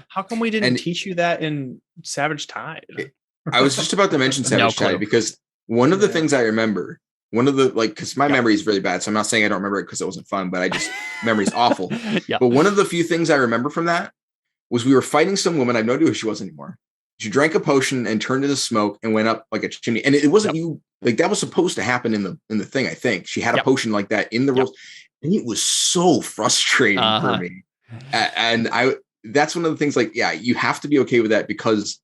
How come we didn't teach you that in Savage Tide? I was just about to mention Savage Tide, because one of the things I remember, because my memory is really bad. So I'm not saying I don't remember it because it wasn't fun, but memory's awful. Yeah. But one of the few things I remember from that was we were fighting some woman. I have no idea who she was anymore. She drank a potion and turned into smoke and went up like a chimney. And it wasn't you, like that was supposed to happen in the thing. I think she had a potion like that in the rules, and it was so frustrating for me. And that's one of the things, like, you have to be okay with that, because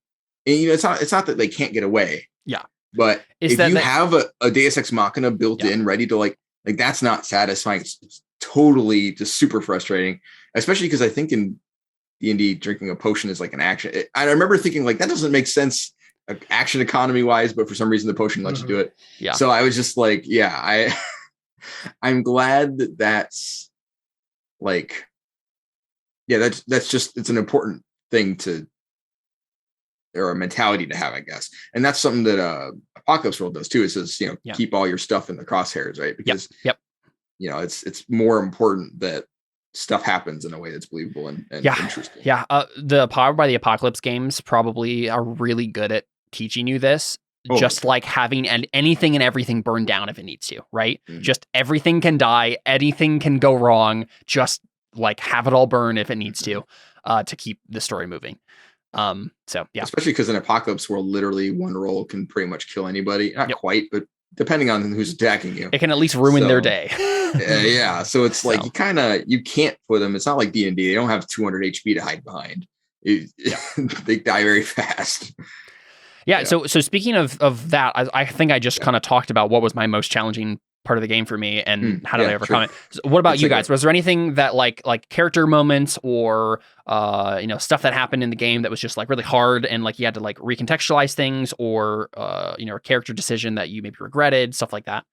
it's not that they can't get away. Yeah. But if you have a Deus Ex Machina built in, ready to like that's not satisfying. It's totally just super frustrating, especially because I think in D&D, drinking a potion is like an action. I remember thinking like that doesn't make sense action economy wise, but for some reason the potion lets you do it. Yeah. So I was just like, I'm glad that's like, that's just, it's an important thing or a mentality to have, I guess. And that's something that Apocalypse World does too. It says, keep all your stuff in the crosshairs, right? Because it's more important that stuff happens in a way that's believable and interesting. Yeah. The Powered by the Apocalypse games probably are really good at teaching you this. just like having anything and everything burn down if it needs to, right? Mhm. Just everything can die, anything can go wrong, just like have it all burn if it needs to keep the story moving. So yeah. Especially because in Apocalypse World, literally one roll can pretty much kill anybody. Not quite, but depending on who's attacking you. It can at least ruin their day. Yeah. So it's like you can't put them. It's not like D&D. They don't have 200 HP to hide behind. They die very fast. Yeah. So speaking of that, I think I just kind of talked about what was my most challenging part of the game for me and how did I overcome it. So what about you guys? Was there anything that like character moments or stuff that happened in the game that was just like really hard and like you had to like recontextualize things or a character decision that you maybe regretted, stuff like that?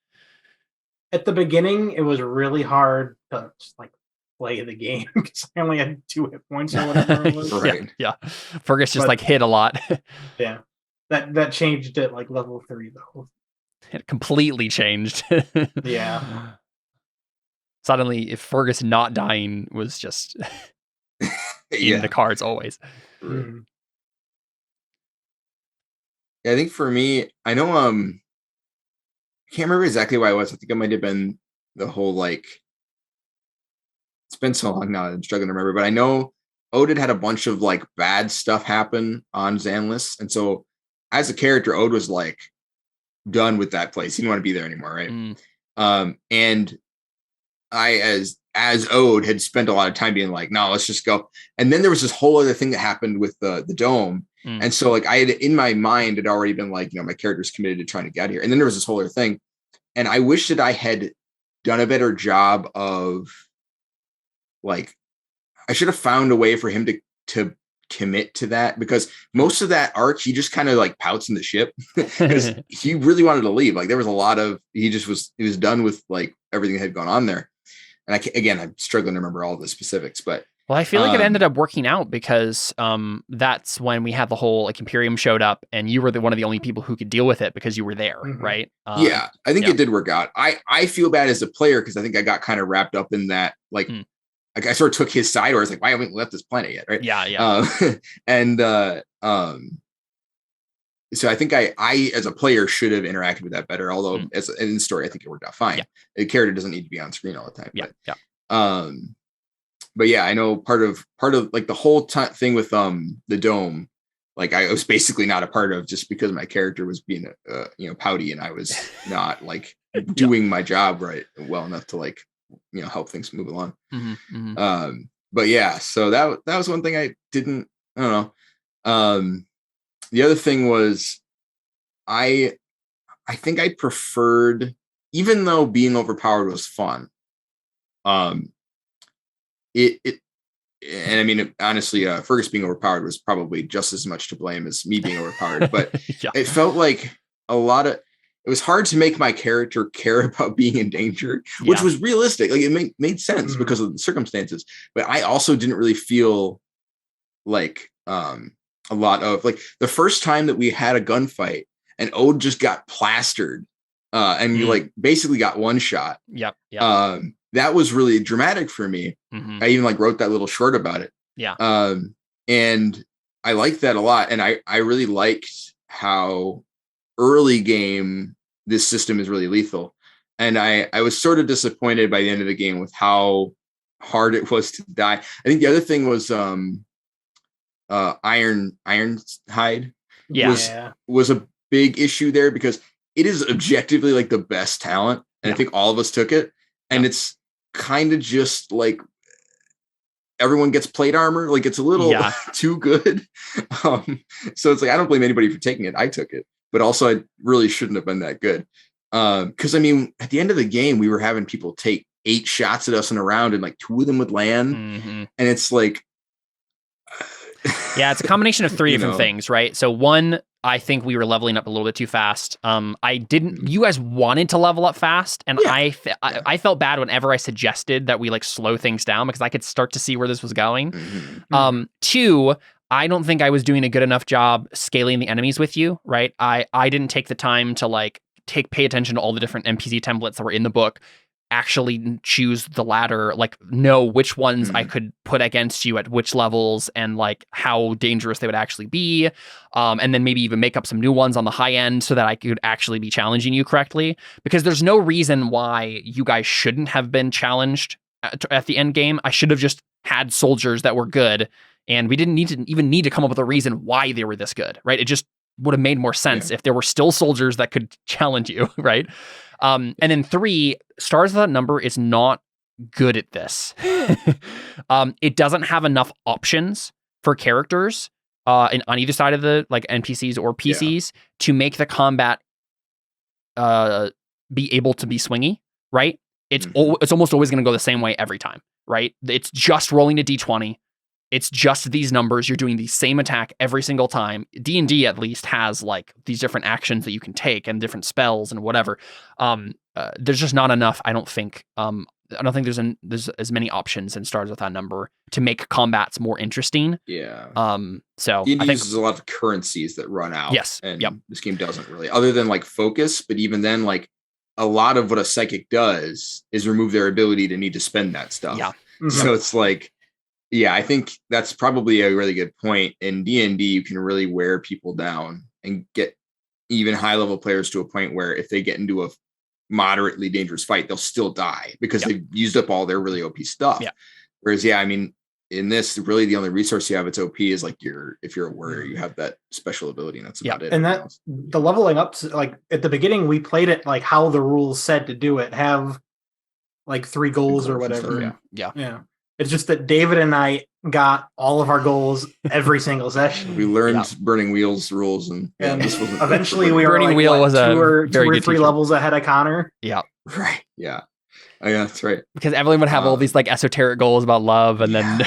At the beginning, it was really hard to just like play the game because I only had 2 hit points or whatever it was. Right. Yeah. Fergus just like hit a lot. Yeah. That changed at like level 3 though. It completely changed. Yeah. Suddenly, if Fergus not dying was just in the cards always. Mm. Yeah, I think for me, I know I can't remember exactly why it was. I think it might have been the whole like it's been so long now I'm struggling to remember, but I know Ode had a bunch of like bad stuff happen on Xanless. And so as a character, Ode was like done with that place. He didn't want to be there anymore, right? And I as Ode had spent a lot of time being like, no, let's just go. And then there was this whole other thing that happened with the dome. And so like I had in my mind had already been like, my character's committed to trying to get here. And then there was this whole other thing. And I wish that I had done a better job of like, I should have found a way for him to commit to that, because most of that arc, he just kind of like pouts in the ship because he really wanted to leave. Like there was a lot of, he was done with like everything that had gone on there. And I'm struggling to remember all the specifics, but well, I feel like it ended up working out because that's when we had the whole like Imperium showed up and you were one of the only people who could deal with it because you were there, right? Yeah, I think it did work out. I feel bad as a player because I think I got kind of wrapped up in that, like, like I sort of took his side where I was like, why haven't we left this planet yet, right? So I think I as a player should have interacted with that better. Although as in the story, I think it worked out fine. The character doesn't need to be on screen all the time. But yeah, I know part of like the whole thing with the dome, like I was basically not a part of just because my character was being pouty and I was not like doing my job well enough to like help things move along. But yeah, so that was one thing I don't know. The other thing was I think I preferred, even though being overpowered was fun, and I mean, honestly, Fergus being overpowered was probably just as much to blame as me being overpowered, but it felt like it was hard to make my character care about being in danger, which was realistic. Like it made sense because of the circumstances, but I also didn't really feel like a lot of like the first time that we had a gunfight and Ode just got plastered and you like basically got one shot. That was really dramatic for me. I even like wrote that little short about it. And I liked that a lot. And I really liked how early game this system is really lethal. And I was sort of disappointed by the end of the game with how hard it was to die. I think the other thing was Ironhide was a big issue there because it is objectively like the best talent. And I think all of us took it. And it's kind of just like everyone gets plate armor. Like it's a little too good. So it's like, I don't blame anybody for taking it. I took it, but also I really shouldn't have been that good. Cause I mean, at the end of the game, we were having people take 8 shots at us in a round and like 2 of them would land. And it's like, it's a combination of 3 different things, right? So one, I think we were leveling up a little bit too fast. You guys wanted to level up fast. And I felt bad whenever I suggested that we like slow things down because I could start to see where this was going. 2, I don't think I was doing a good enough job scaling the enemies with you, right? I didn't take the time to like pay attention to all the different NPC templates that were in the book, actually choose the latter, like know which ones I could put against you at which levels and like how dangerous they would actually be. And then maybe even make up some new ones on the high end so that I could actually be challenging you correctly, because there's no reason why you guys shouldn't have been challenged at the end game. I should have just had soldiers that were good, and we didn't need to come up with a reason why they were this good, right? It just would have made more sense if there were still soldiers that could challenge you, right? And then 3, Stars Without Number is not good at this. It doesn't have enough options for characters on either side of the like NPCs or PCs to make the combat be able to be swingy, right? It's almost always going to go the same way every time, right? It's just rolling a d20. It's just these numbers. You're doing the same attack every single time. D&D at least has like these different actions that you can take and different spells and whatever. There's just not enough. I don't think there's as many options in Stars Without Number to make combats more interesting. Yeah. So D&D I think uses a lot of currencies that run out. Yes. And this game doesn't really, other than like focus. But even then, like a lot of what a psychic does is remove their ability to need to spend that stuff. Yeah. So it's like, yeah, I think that's probably a really good point. In D&D, you can really wear people down and get even high-level players to a point where if they get into a moderately dangerous fight, they'll still die because they've used up all their really OP stuff. Yeah. Whereas, I mean, in this, really the only resource you have that's OP is like if you're a warrior, you have that special ability, and that's about it. And that the leveling up, like at the beginning, we played it like how the rules said to do it. Have like 3 goals or whatever. Yeah. It's just that David and I got all of our goals every single session. We learned Burning Wheel's rules, and this wasn't eventually we were Burning like, Wheel was a 2 or very good 3 teacher. levels ahead of Connor. Yeah. Right. Yeah. Oh, yeah, that's right. Because Evelyn would have all these like esoteric goals about love, and then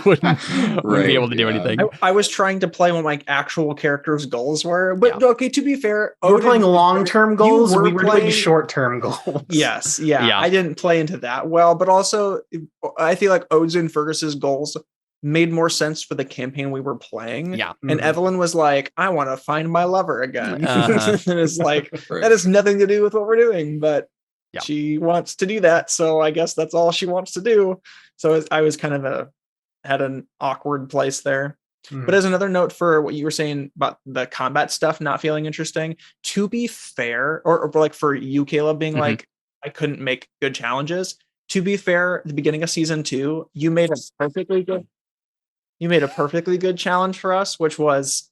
wouldn't be able to do anything. I was trying to play what my actual character's goals were, but okay, to be fair, you were playing long-term goals, we were playing doing short-term goals. Yes, I didn't play into that well, but also I feel like Odes and Fergus's goals made more sense for the campaign we were playing. Yeah. And Evelyn was like, I want to find my lover again. And it's like, that has nothing to do with what we're doing, but she wants to do that. So I guess that's all she wants to do. So I was kind of had an awkward place there. But as another note for what you were saying about the combat stuff not feeling interesting, to be fair, or like for you, Caleb, being like, I couldn't make good challenges. To be fair, at the beginning of season 2, you made a perfectly good challenge for us, which was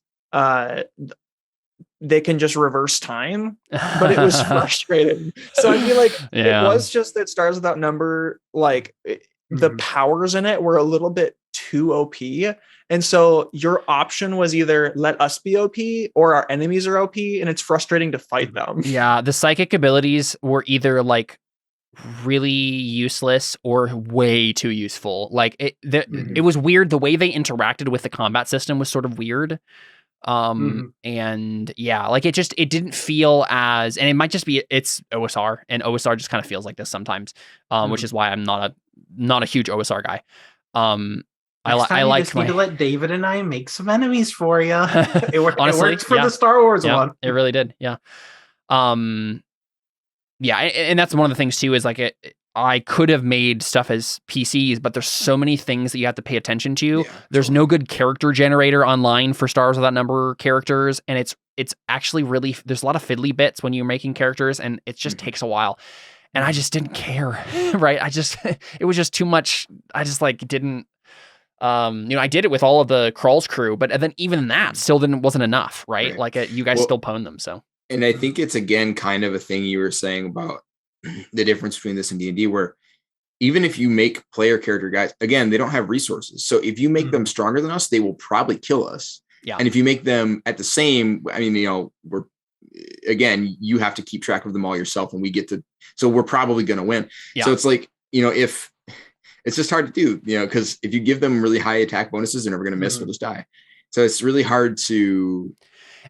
they can just reverse time, but it was frustrating. So I feel like it was just that Stars Without Number, like the powers in it were a little bit too OP. And so your option was either let us be OP or our enemies are OP, and it's frustrating to fight them. Yeah, the psychic abilities were either like really useless or way too useful. Like it was weird. The way they interacted with the combat system was sort of weird. And like it didn't feel as, and it might just be it's OSR, and OSR just kind of feels like this sometimes, which is why I'm not a huge OSR guy. I like just need to let David and I make some enemies for you. It worked. Honestly, it worked for the Star Wars one. It really did. Yeah. And that's one of the things too, is like I could have made stuff as PCs, but there's so many things that you have to pay attention to. There's no good character generator online for Stars Without Number characters, and it's actually really, there's a lot of fiddly bits when you're making characters, and it just takes a while. And I just didn't care, right? It was just too much. I just like didn't, I did it with all of the Crawls crew, but then even that still wasn't enough, right? Like you guys still pwned them, so. And I think it's, again, kind of a thing you were saying about the difference between this and D&D, where even if you make player character guys, again, they don't have resources. So if you make them stronger than us, they will probably kill us. Yeah. And if you make them at the same, I mean, again, you have to keep track of them all yourself, and so we're probably going to win. Yeah. So it's like, if it's just hard to do, because if you give them really high attack bonuses, they're never going to miss, they'll just die. So it's really hard to.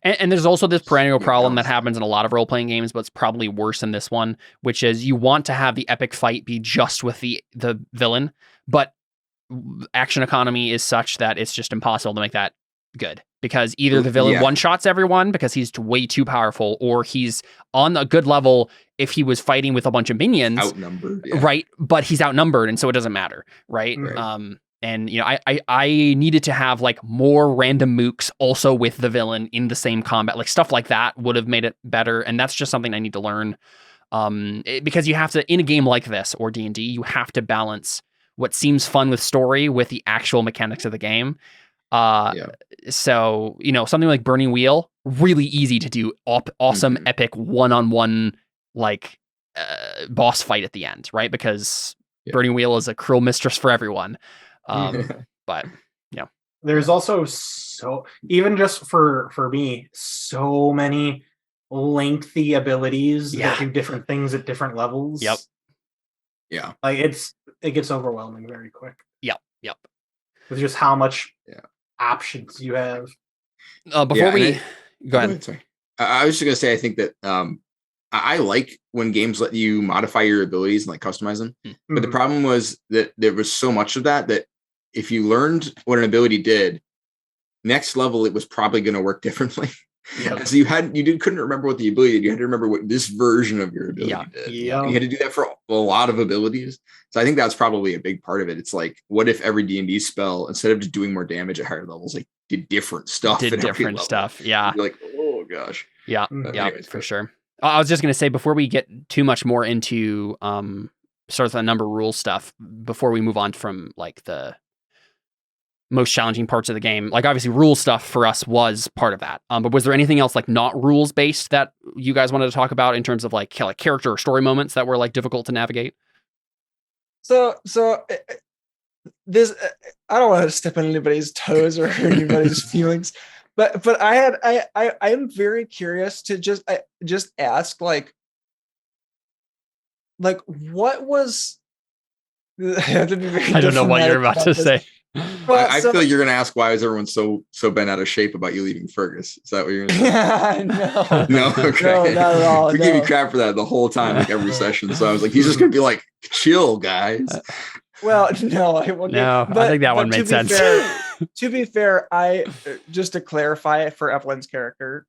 And there's also this perennial problem that happens in a lot of role-playing games, but it's probably worse in this one, which is you want to have the epic fight be just with the villain, but action economy is such that it's just impossible to make that good, because either the villain one-shots everyone because he's way too powerful, or he's on a good level if he was fighting with a bunch of minions. Outnumbered. Right, but he's outnumbered, and so it doesn't matter, right? And I needed to have like more random mooks also with the villain in the same combat, like stuff like that would have made it better, and that's just something I need to learn. Because you have to, in a game like this or D&D, you have to balance what seems fun with story with the actual mechanics of the game. So something like Burning Wheel, really easy to do, awesome epic one-on-one like boss fight at the end, right? Because Burning Wheel is a cruel mistress for everyone. But there's also even just for me, so many lengthy abilities that do different things at different levels. Like it gets overwhelming very quick. With just how much options you have. Before we go ahead. Sorry. I was just gonna say, I think that I like when games let you modify your abilities and like customize them. But the problem was that there was so much of that if you learned what an ability did, next level it was probably going to work differently. So you couldn't remember what the ability did. You had to remember what this version of your ability did. You had to do that for a lot of abilities. So I think that's probably a big part of it. It's like, what if every D&D spell, instead of just doing more damage at higher levels, like did different stuff? You're like, oh gosh. Anyways, for sure. I was just going to say, before we get too much more into sort of the number rule stuff, before we move on from like the most challenging parts of the game, like obviously rule stuff for us was part of that. But was there anything else like not rules based that you guys wanted to talk about in terms of like character or story moments that were like difficult to navigate? So this, I don't want to step on anybody's toes or hurt anybody's feelings, but I am very curious to just ask like what was I don't know what you're about to say. Well, I feel like you're going to ask, why is everyone so bent out of shape about you leaving Fergus? Is that what you're going to say? No, okay. No, not at all. We gave you crap for that the whole time, like every session. So I was like, he's just going to be like, chill, guys. Well, no, I think that one made sense. To be fair, I just to clarify for Evelyn's character,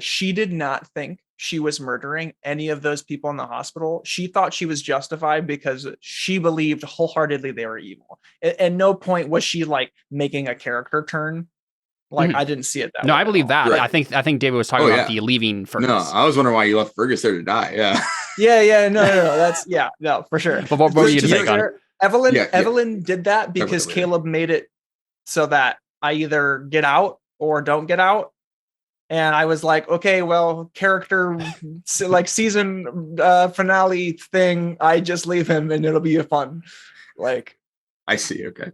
she did not think she was murdering any of those people in the hospital. She thought she was justified because she believed wholeheartedly they were evil. At no point was she like making a character turn. Like I didn't see it that way. No, I believe that. Right. I think David was talking about the leaving Fergus. No, I was wondering why you left Fergus there to die. No. That's no, for sure. But what were you to take on? Evelyn did that because Caleb made it so that I either get out or don't get out. And I was like, okay, well, character like season finale thing, I just leave him and it'll be fun. Like, I see. Okay.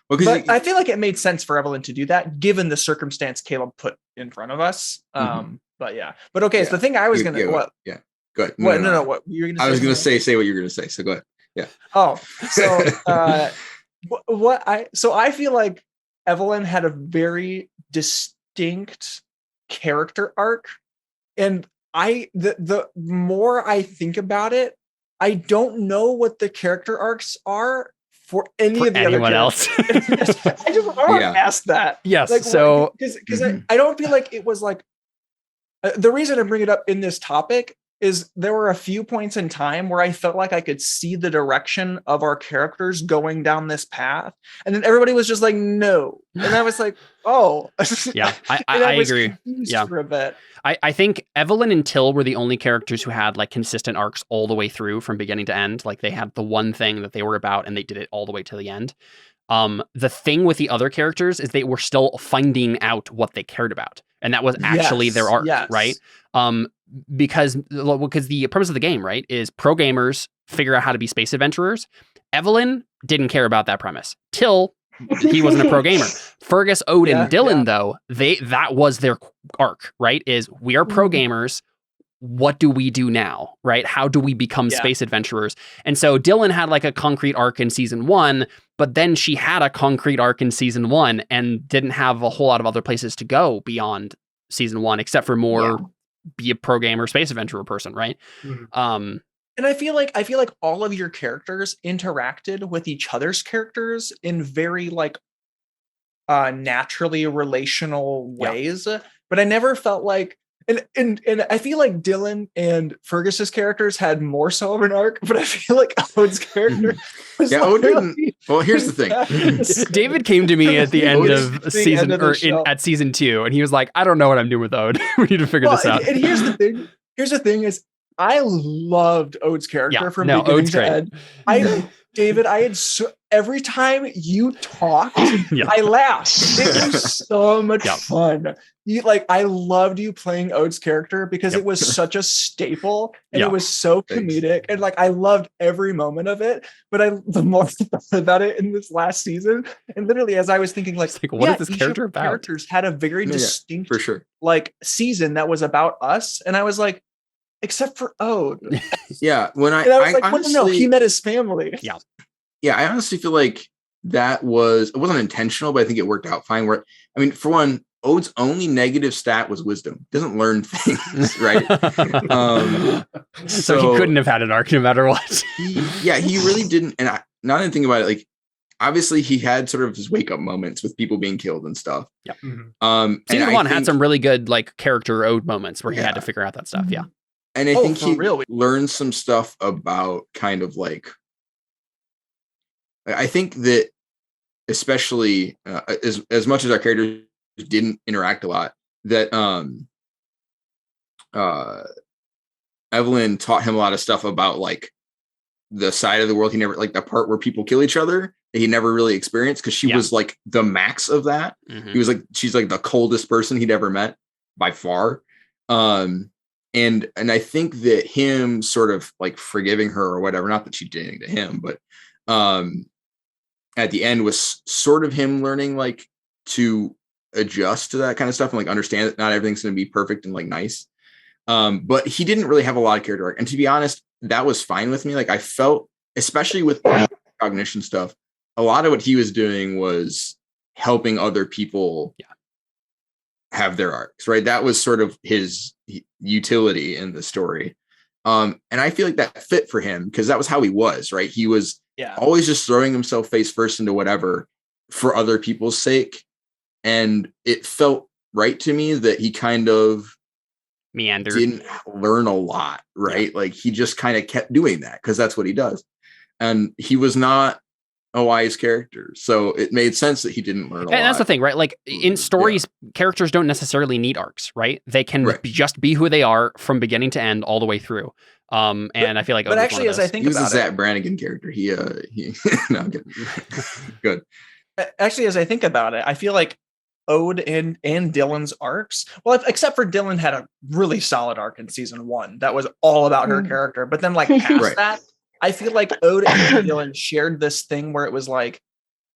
Well, but I feel like it made sense for Evelyn to do that given the circumstance Caleb put in front of us. But okay. So the thing I was going to, go ahead. What you were going to say? I was going to say what you were going to say. So go ahead. Yeah. Oh, so I feel like Evelyn had a very distinct character arc, and the more I think about it, I don't know what the character arcs are for any of the anyone other else. I want to ask that. Yes. Like, so because I don't feel like it was like the reason I bring it up in this topic is there were a few points in time where I felt like I could see the direction of our characters going down this path. And then everybody was just like, no. And I was like, oh. Yeah, I agree. Yeah. For a bit. I think Evelyn and Till were the only characters who had like consistent arcs all the way through from beginning to end. Like they had the one thing that they were about and they did it all the way to the end. The thing with the other characters is they were still finding out what they cared about. And that was actually their arc, right? Because the premise of the game, right, is pro gamers figure out how to be space adventurers. Evelyn didn't care about that premise. Till he wasn't a pro gamer. Fergus, Odin, Dylan, though, that was their arc, right? Is we are pro gamers. What do we do now, right? How do we become space adventurers? And so Dylan had like a concrete arc in season 1, but then she had a concrete arc in season 1 and didn't have a whole lot of other places to go beyond season 1, except for more be a pro gamer space adventurer person, right? And I feel like all of your characters interacted with each other's characters in very like naturally relational ways, but I never felt like and I feel like Dylan and Fergus's characters had more so of an arc, but I feel like Ode's character was Ode didn't. Well, here's the thing. David came to me at the end of season at season 2, and he was like, "I don't know what I'm doing with Ode. We need to figure this out." And here's the thing. Here's the thing: is I loved Ode's character from beginning to end. David, I had every time you talked, I laughed. It was so much fun. I loved you playing Ode's character because it was such a staple and it was so comedic and I loved every moment of it. But the more I thought about it in this last season, and literally as I was thinking, what is this character about? Characters had a very distinct, for sure, season that was about us, and I was like, except for Ode. When I was like, honestly, no, he met his family. I honestly feel like it wasn't intentional, but I think it worked out fine. For one, Ode's only negative stat was wisdom. Doesn't learn things, right? So he couldn't have had an arc no matter what. He really didn't. And now that I think about it, obviously he had sort of his wake up moments with people being killed and stuff. Season 1 had some really good character Ode moments where he had to figure out that stuff. And I think he learned some stuff about kind of I think that especially as much as our characters didn't interact a lot, that Evelyn taught him a lot of stuff about the side of the world he never the part where people kill each other that he never really experienced because she was the max of that. He was she's the coldest person he'd ever met by far. And I think that him sort of forgiving her or whatever, not that she did anything to him, but at the end was sort of him learning to adjust to that kind of stuff and understand that not everything's going to be perfect and nice. But he didn't really have a lot of character arc. And to be honest, that was fine with me. I felt, especially with cognition stuff, a lot of what he was doing was helping other people have their arcs, right? That was sort of his utility in the story. And I feel like that fit for him because that was how he was, right? He was always just throwing himself face first into whatever for other people's sake. And it felt right to me that he kind of meandered, didn't learn a lot, right? He just kind of kept doing that because that's what he does. And he was not a wise character. So it made sense that he didn't learn a lot. And that's the thing, right? In stories, characters don't necessarily need arcs, right? They can just be who they are from beginning to end all the way through. And I feel like, but actually, as I think about it, he was a Zach Brannigan character. He no, I'm kidding. Good. Actually, as I think about it, I feel like Ode and Dylan's arcs, well, except for Dylan had a really solid arc in season 1 that was all about her character. But then past that, I feel like Ode and Dylan shared this thing where it was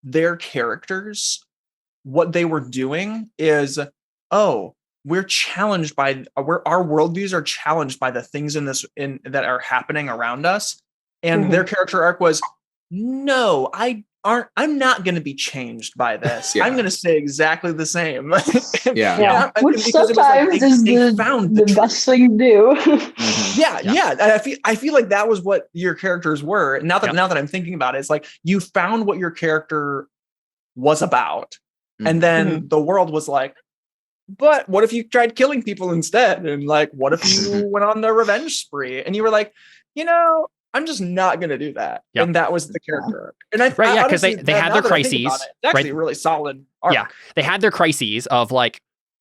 their characters, what they were doing is, we're challenged by our worldviews are challenged by the things that are happening around us. And their character arc was, no, I'm not going to be changed by this. I'm going to stay exactly the same. Which sometimes is the best thing to do. I feel like that was what your characters were. Now that I'm thinking about it, it's you found what your character was about, and then the world was but what if you tried killing people instead? And what if you went on the revenge spree? And you were I'm just not going to do that. And that was the character arc. And because they had their crises. It's actually a really solid arc. Yeah, they had their crises of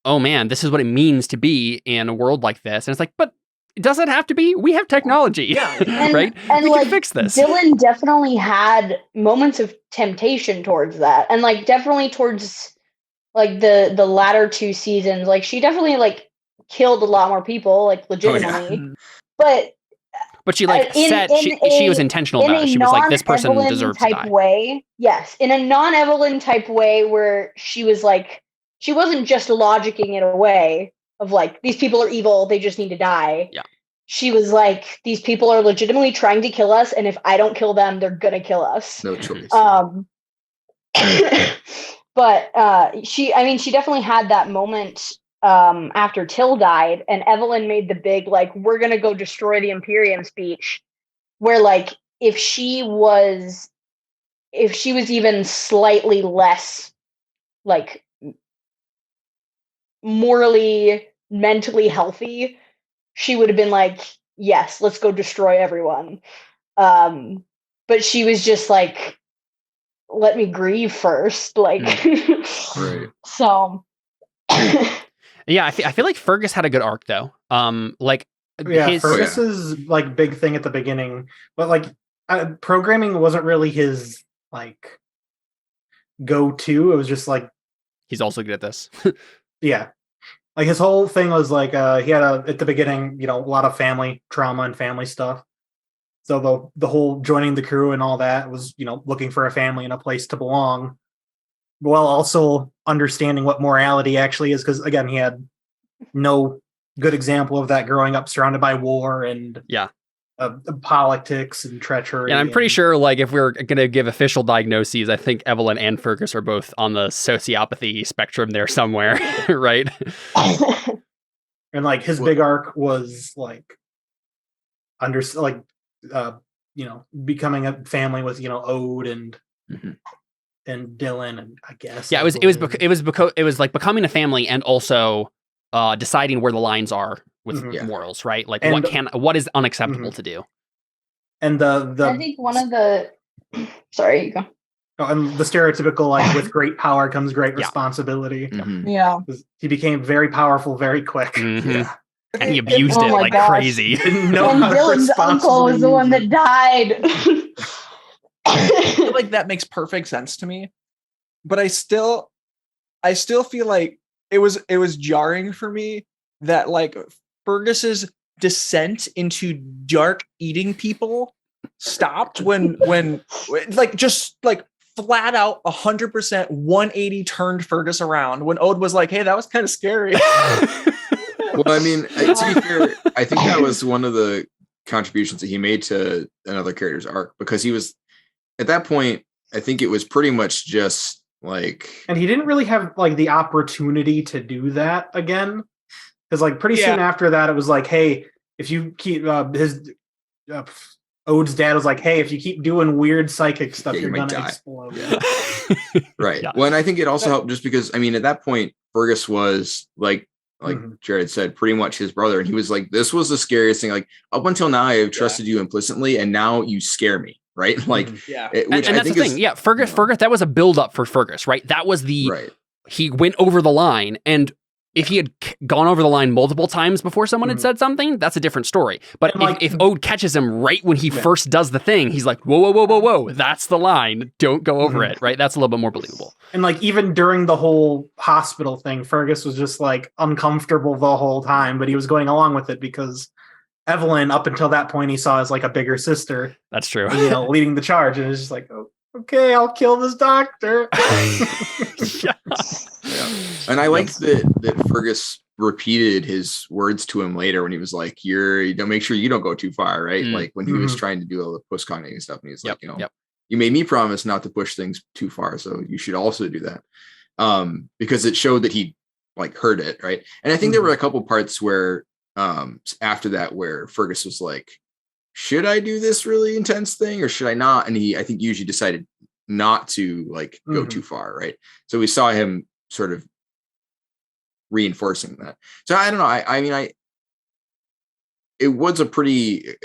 oh man, this is what it means to be in a world like this. And it's but it doesn't have to be. We have technology, right? And we can fix this. Dylan definitely had moments of temptation towards that. And definitely towards the latter 2 seasons. She definitely killed a lot more people, legitimately. But she she was intentional about it. She was this person deserves to die. Way, yes, in a non-Evelyn type way where she was she wasn't just logicking it away of these people are evil, they just need to die. Yeah. She was these people are legitimately trying to kill us, and if I don't kill them, they're gonna kill us. No choice. But she definitely had that moment after Till died, and Evelyn made the big we're gonna go destroy the Imperium speech, where if she was even slightly less like morally, mentally healthy, she would have been like, yes, let's go destroy everyone. But she was just like, let me grieve first. Like, Right. So. Yeah, I feel like Fergus had a good arc though. Fergus's like big thing at the beginning, but like programming wasn't really his like go-to. It was just like he's also good at this. Yeah, like his whole thing was like he had at the beginning, a lot of family trauma and family stuff. So the whole joining the crew and all that was looking for a family and a place to belong, while also understanding what morality actually is, because again, he had no good example of that growing up surrounded by war and politics and treachery. And I'm pretty sure, like, if we're going to give official diagnoses, I think Evelyn and Fergus are both on the sociopathy spectrum there somewhere, right? And like his big arc was like becoming a family with Ode and Dylan, and I guess it was like becoming a family and also deciding where the lines are with morals, right? Like what is unacceptable to do. And I think one of the sorry, you go. And the stereotypical like with great power comes great responsibility. Yeah, he became very powerful very quick. And he abused it like crazy. And Dylan's uncle was the one that died. I feel like that makes perfect sense to me, but I still feel like it was jarring for me that like Fergus's descent into dark eating people stopped when like just like flat out 100% 180 turned Fergus around when Ode was like, hey, that was kind of scary. Well, I mean, to be fair, I think that was one of the contributions that he made to another character's arc, because he was at that point, I think it was pretty much just like, and he didn't really have like the opportunity to do that again, because like pretty soon after that, it was like, hey, if you keep Ode's dad was like, hey, if you keep doing weird psychic stuff, you're gonna explode. Right. Well, and I think it also helped just because, I mean, at that point, Fergus was like Jared said, pretty much his brother, and he was like, this was the scariest thing. Like up until now, I have trusted you implicitly, and now you scare me. Right. Like, and that's the thing. Yeah. Fergus, that was a build up for Fergus, right? That was he went over the line. And if he had gone over the line multiple times before someone had said something, that's a different story. But if Ode catches him right when he first does the thing, he's like, whoa, that's the line. Don't go over it. Right. That's a little bit more believable. And like, even during the whole hospital thing, Fergus was just like uncomfortable the whole time, but he was going along with it because Evelyn, up until that point, he saw as like a bigger sister. That's true. Leading the charge, and it's just like, oh, okay, I'll kill this doctor. And I liked that Fergus repeated his words to him later when he was like, you don't make sure you don't go too far, right? Like when he was trying to do all the post-cognitive stuff, and he's like, you made me promise not to push things too far, so you should also do that. Because it showed that he like heard it, right? And I think there were a couple parts where after that where Fergus was like, should I do this really intense thing or should I not? And I think usually decided not to like go too far, right? So we saw him sort of reinforcing that. So I don't know. I mean, it was a pretty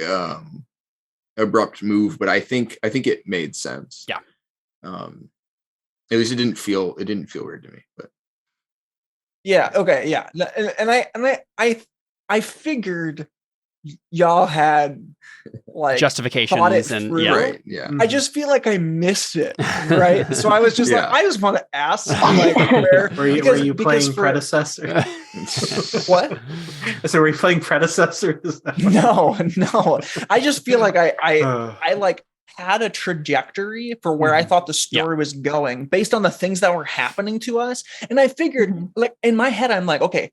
abrupt move, but I think it made sense. Yeah. At least it didn't feel weird to me, but yeah. Okay. Yeah. And I figured y'all had like justifications and right. I just feel like I missed it, right? So I was just like, I just want to ask, like, were you playing predecessor? What? So were you playing predecessor? No. I just feel like I like had a trajectory for where I thought the story was going based on the things that were happening to us. And I figured, like, in my head, I'm like, okay,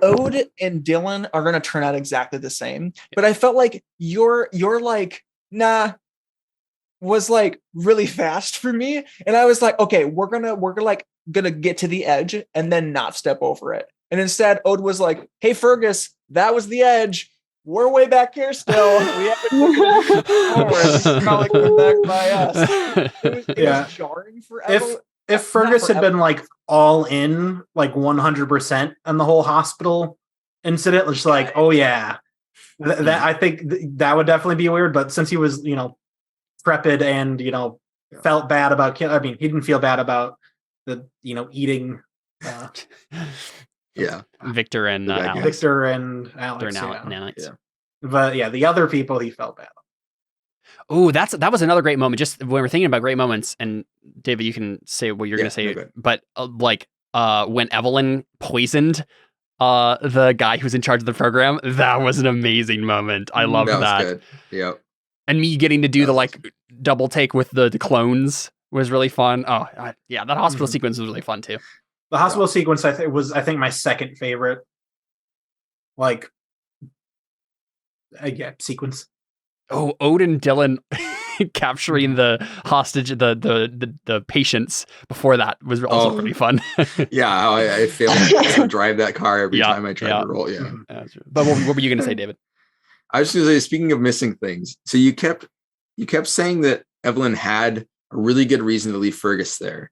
Ode and Dylan are going to turn out exactly the same. But I felt like you're like, nah, was like really fast for me. And I was like, okay, we're gonna get to the edge and then not step over it. And instead, Ode was like, hey, Fergus, that was the edge. We're way back here still. We haven't moved forward. It's probably coming back by us. It was jarring for Evelyn. if Fergus had been like all in, like 100% on the whole hospital incident, it's like, oh yeah, that I think that would definitely be weird. But since he was, trepid and felt bad about I mean, he didn't feel bad about the eating. Victor and Alex. Victor and Alex. Yeah. But yeah, the other people he felt bad. Oh, that was another great moment. Just when we're thinking about great moments, and David, you can say what you're going to say. Okay. But when Evelyn poisoned the guy who's in charge of the program, that was an amazing moment. I love that. Was good. Yep. And me getting to do the double take with the clones was really fun. Oh, that hospital sequence was really fun too. The hospital sequence I think my second favorite. Sequence. Oh, Odin Dylan capturing the hostage, the patients before that was also pretty fun. I failed to drive that car every time I tried to roll. Yeah. But what were you going to say, David? I was just going to say, speaking of missing things, so you kept saying that Evelyn had a really good reason to leave Fergus there,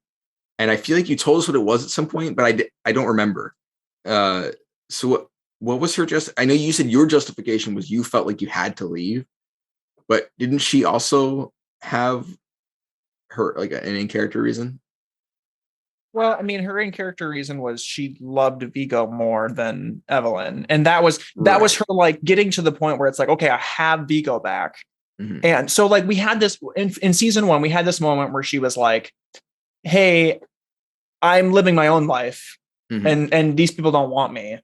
and I feel like you told us what it was at some point, but I don't remember. So what was her I know you said your justification was you felt like you had to leave. But didn't she also have her an in-character reason? Well, I mean, her in-character reason was she loved Vigo more than Evelyn, and that was her getting to the point where it's like, okay, I have Vigo back, and so we had this in season 1. We had this moment where she was like, "Hey, I'm living my own life, and these people don't want me."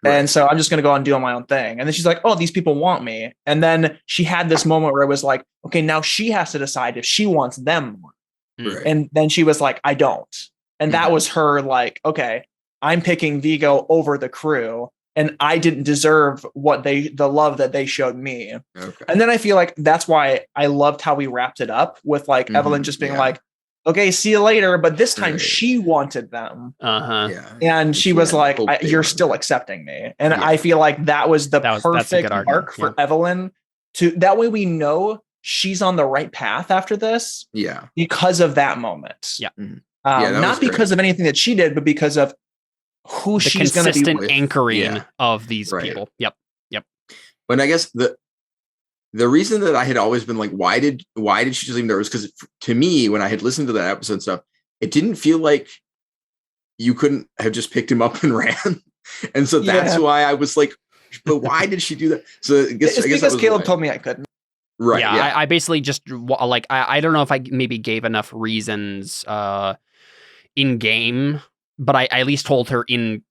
Right. And so I'm just going to go and do my own thing. And then she's like, oh, these people want me. And then she had this moment where it was like, okay, now she has to decide if she wants them. Right. And then she was like, I don't. And that was her okay, I'm picking Vigo over the crew. And I didn't deserve the love that they showed me. Okay. And then I feel like that's why I loved how we wrapped it up with Evelyn just being okay, see you later. But this time she wanted them. And she was like, you're still accepting me. And I feel like that was the perfect arc for Evelyn. That way we know she's on the right path after this. Yeah. Because of that moment. Yeah. Not because of anything that she did, but because of who she's going to be with. Anchoring of these people. Yep. But I guess the reason that I had always been like, why did she just leave there was because to me, when I had listened to that episode and stuff, it didn't feel like you couldn't have just picked him up and ran. And so that's why I was like, but why did she do that? So I guess because Caleb told me I couldn't. Right. Yeah. I basically just I don't know if I maybe gave enough reasons in game, but I at least told her in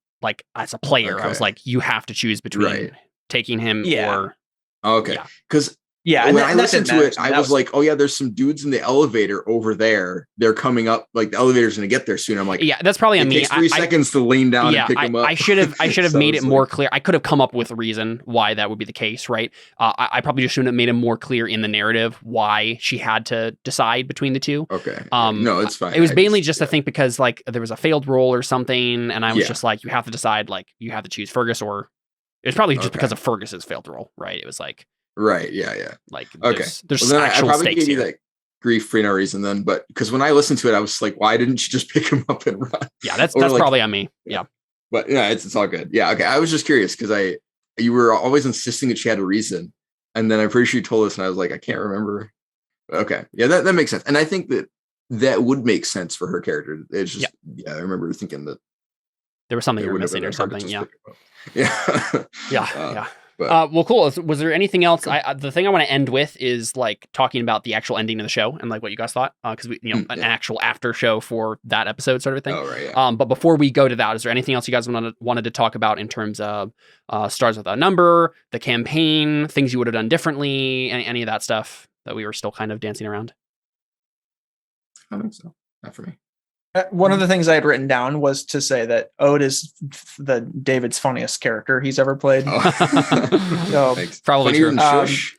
as a player, I was like, you have to choose between taking him or. Okay. Because when I listened to it, I was like, oh yeah, there's some dudes in the elevator over there. They're coming up. The elevator's going to get there soon. I'm like, yeah, that's probably on me. It takes 3 seconds to lean down and pick them up. I should have made it more clear. I could have come up with a reason why that would be the case, right? I probably just shouldn't have made it more clear in the narrative why she had to decide between the two. Okay. No, it's fine. It was mainly just I think because there was a failed roll or something, and I was just like, you have to decide. You have to choose Fergus or. It was probably just because of Fergus's failed roll, right? It was right, yeah. There's actual I probably stakes gave you that grief for no reason then, but because when I listened to it, I was like, why didn't she just pick him up and run? Yeah, that's probably on me. Yeah. But yeah, it's all good. Yeah, okay. I was just curious because you were always insisting that she had a reason, and then I'm pretty sure you told us, and I was like, I can't remember. Okay, yeah, that makes sense, and I think that would make sense for her character. It's just I remember thinking that there was something you were missing or something. Yeah. Well, cool. Was there anything else? The thing I want to end with is talking about the actual ending of the show and what you guys thought, because we, an actual after show for that episode sort of thing. Oh, right. Yeah. But before we go to that, is there anything else you guys wanted to talk about in terms of Stars Without Number, the campaign, things you would have done differently, any of that stuff that we were still kind of dancing around? I don't think so. Not for me. One of the things I had written down was to say that Ode is David's funniest character he's ever played. So, probably true. Shush.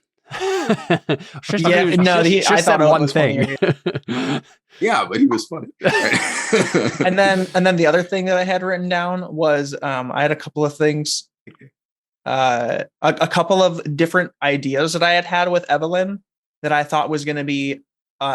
Shush I thought one thing. Yeah, but he was funny. and then the other thing that I had written down was I had a couple of things, a couple of different ideas that I had with Evelyn that I thought was going to be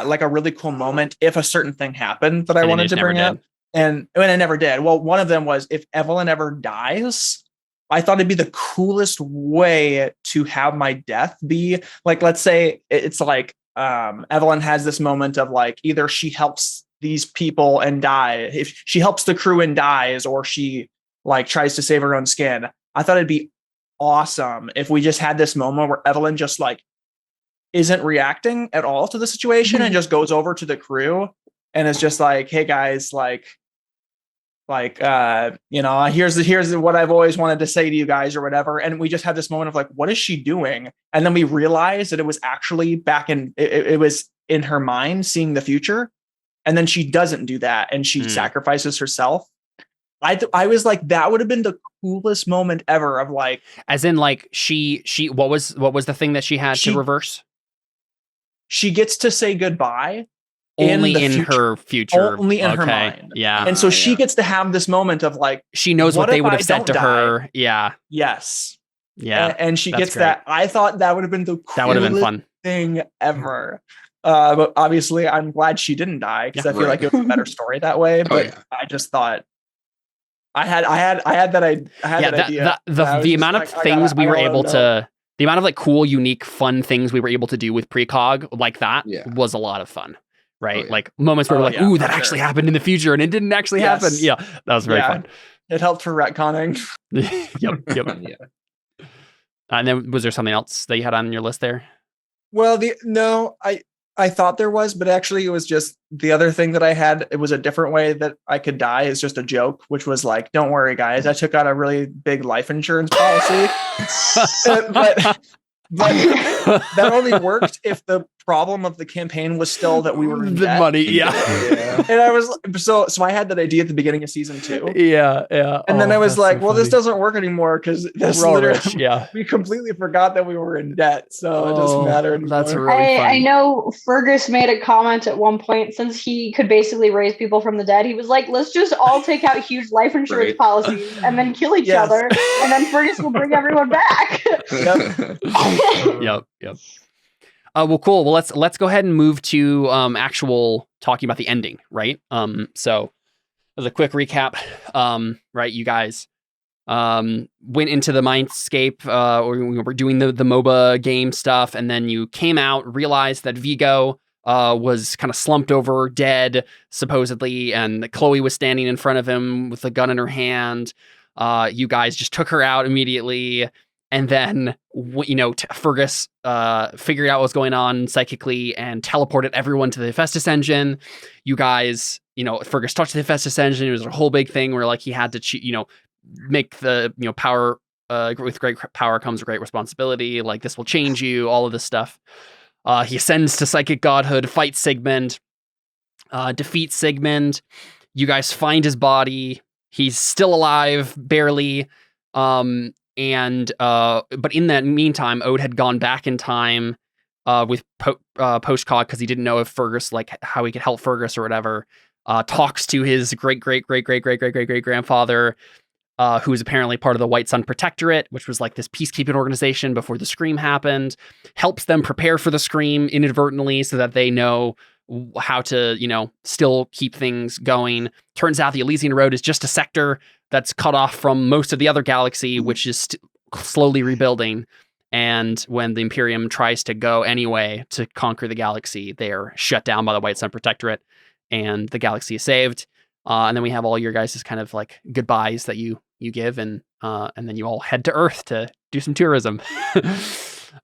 like a really cool moment if a certain thing happened that I wanted to bring up. And I never did. Well, one of them was if Evelyn ever dies, I thought it'd be the coolest way to have my death be like, let's say it's like Evelyn has this moment of like either she helps these people and die, if she helps the crew and dies, or she like tries to save her own skin. I thought it'd be awesome if we just had this moment where Evelyn just like isn't reacting at all to the situation and just goes over to the crew and is just like, hey guys, here's what I've always wanted to say to you guys or whatever. And we just had this moment of like, what is she doing? And then we realized that it was actually back in, it was in her mind seeing the future. And then she doesn't do that. And she sacrifices herself. I was like, that would have been the coolest moment ever of like, as in like she, what was the thing that she had to reverse? She gets to say goodbye. Only in her future. Only in her mind. Yeah. And so she gets to have this moment of like, she knows what they would have said to her. Yeah. Yes. Yeah. And she gets great. That. I thought that would have been the coolest thing ever. But obviously I'm glad she didn't die because I feel like it was a better story that way. But I just thought I had that idea. The amount of things we were able to, the amount of like cool, unique, fun things we were able to do with precog like that was a lot of fun. Right? Like moments where we're like, ooh, that actually happened in the future and it didn't actually happen. Yeah. That was very fun. It helped for retconning. Yep. Yeah. And then was there something else that you had on your list there? Well, I thought there was, but actually it was just the other thing that I had. It was a different way that I could die is just a joke, which was like, don't worry guys. I took out a really big life insurance policy. but that only worked if the problem of the campaign was still that we were in debt. Money. Yeah. And I was so I had that idea at the beginning of season 2. Yeah. And then I was like, well, this doesn't work anymore because we completely forgot that we were in debt. So it doesn't matter anymore. That's really funny. I know Fergus made a comment at one point, since he could basically raise people from the dead. He was like, let's just all take out huge life insurance policies and then kill each other. And then Fergus will bring everyone back. Yep. Well, cool. Well, let's go ahead and move to actual talking about the ending, right? So as a quick recap, right, you guys went into the Mindscape, or we were doing the MOBA game stuff, and then you came out, realized that Vigo was kind of slumped over, dead, supposedly, and Chloe was standing in front of him with a gun in her hand. You guys just took her out immediately. And then, Fergus figured out what was going on psychically and teleported everyone to the Hephaestus engine. You guys, Fergus touched the Hephaestus engine. It was a whole big thing where like he had to, make the, power, with great power comes great responsibility. Like this will change you, all of this stuff. He ascends to psychic godhood, fights Sigmund, defeats Sigmund. You guys find his body. He's still alive, barely. But in that meantime, Ode had gone back in time with Post-Cog because he didn't know if Fergus, like how he could help Fergus or whatever. Talks to his great grandfather, who was apparently part of the White Sun Protectorate, which was like this peacekeeping organization before the Scream happened. Helps them prepare for the Scream inadvertently so that they know how to, still keep things going. Turns out the Elysian Road is just a sector that's cut off from most of the other galaxy, which is slowly rebuilding. And when the Imperium tries to go anyway to conquer the galaxy, they're shut down by the White Sun Protectorate, and the galaxy is saved. And then we have all your guys' kind of like goodbyes that you give, and then you all head to Earth to do some tourism.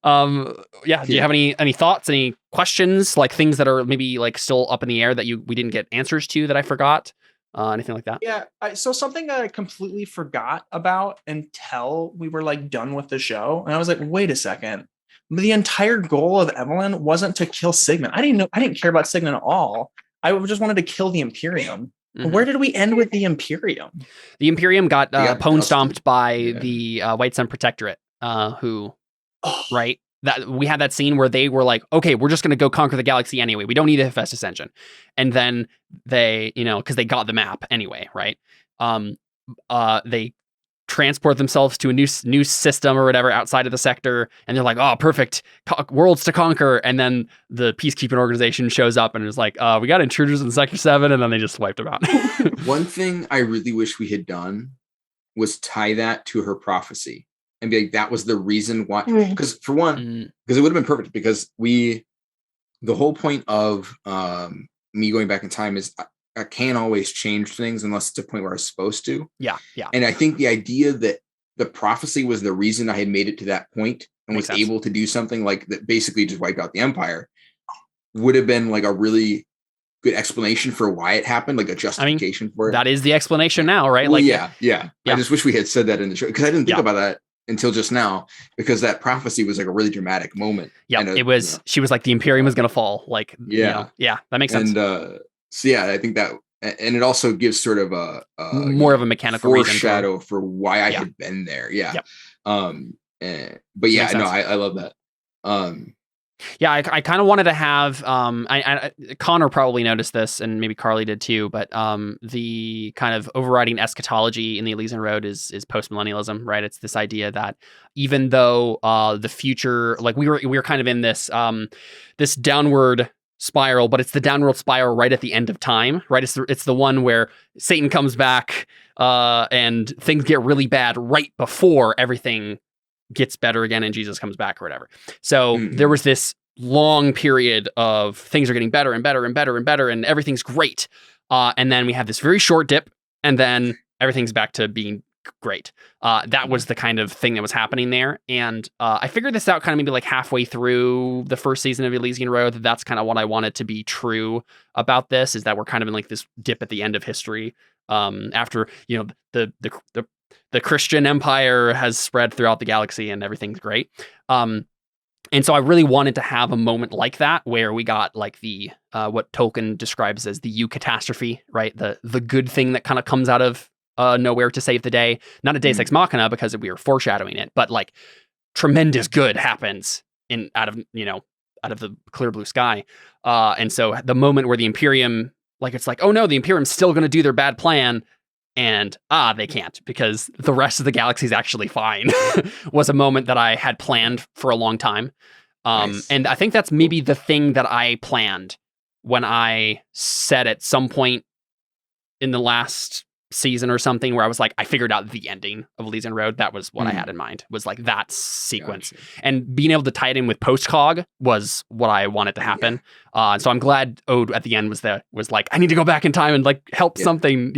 Do you have any thoughts, any questions, like things that are maybe like still up in the air that we didn't get answers to that I forgot? Anything like that? Yeah. So something I completely forgot about until we were like done with the show. And I was like, wait a second. The entire goal of Evelyn wasn't to kill Sigmund. I didn't care about Sigmund at all. I just wanted to kill the Imperium. Mm-hmm. Where did we end with the Imperium? The Imperium got pwn stomped by the White Sun Protectorate, right? That we had that scene where they were like, okay, we're just going to go conquer the galaxy anyway. We don't need a Hephaestus engine. And then they, because they got the map anyway, right? They transport themselves to a new system or whatever outside of the sector, and they're like, oh, perfect, worlds to conquer, and then the peacekeeping organization shows up and is like, we got intruders in Sector 7, and then they just wiped them out. One thing I really wish we had done was tie that to her prophecy and be like, that was the reason why. Because for one, because it would have been perfect, because the whole point of me going back in time is I can't always change things unless it's a point where I'm supposed to. Yeah. And I think the idea that the prophecy was the reason I had made it to that point and was able to do something like that, basically just wiped out the Empire, would have been like a really good explanation for why it happened, like a justification for it. That is the explanation now, right? Well, like, yeah. I just wish we had said that in the show, because I didn't think about that until just now, because that prophecy was like a really dramatic moment. Yeah, it was. She was like, the Imperium was going to fall. Like, that makes sense. And so yeah, I think that, and it also gives sort of a more of a mechanical foreshadow for why I had been there. Yeah. Yep. But yeah, no, I love that. I kind of wanted to have, Connor probably noticed this, and maybe Carly did too, but the kind of overriding eschatology in the Elysian Road is post-millennialism, right? It's this idea that even though the future, like we were kind of in this this downward spiral, but it's the downward spiral right at the end of time, right? It's the one where Satan comes back and things get really bad right before everything gets better again and Jesus comes back or whatever. So there was this long period of things are getting better and better and better and better and everything's great. And then we have this very short dip and then everything's back to being great. That was the kind of thing that was happening there. And I figured this out kind of maybe like halfway through the first season of Elysian Road. That's kind of what I wanted to be true about this, is that we're kind of in like this dip at the end of history. After, the Christian empire has spread throughout the galaxy and everything's great. And so I really wanted to have a moment like that where we got like the what Tolkien describes as the eucatastrophe, right? The good thing that kind of comes out of nowhere to save the day. Not a Deus Ex Machina, because we were foreshadowing it, but like tremendous good happens out of the clear blue sky. And so the moment where the Imperium, like, it's like, oh no, the Imperium's still going to do their bad plan. And they can't, because the rest of the galaxy is actually fine, was a moment that I had planned for a long time. Nice. And I think that's maybe the thing that I planned when I said at some point in the last season or something, where I was like, I figured out the ending of Elysian Road. That was what I had in mind, was like that sequence. Gotcha. And being able to tie it in with post-cog was what I wanted to happen. So I'm glad Ode at the end was like, I need to go back in time and like help something,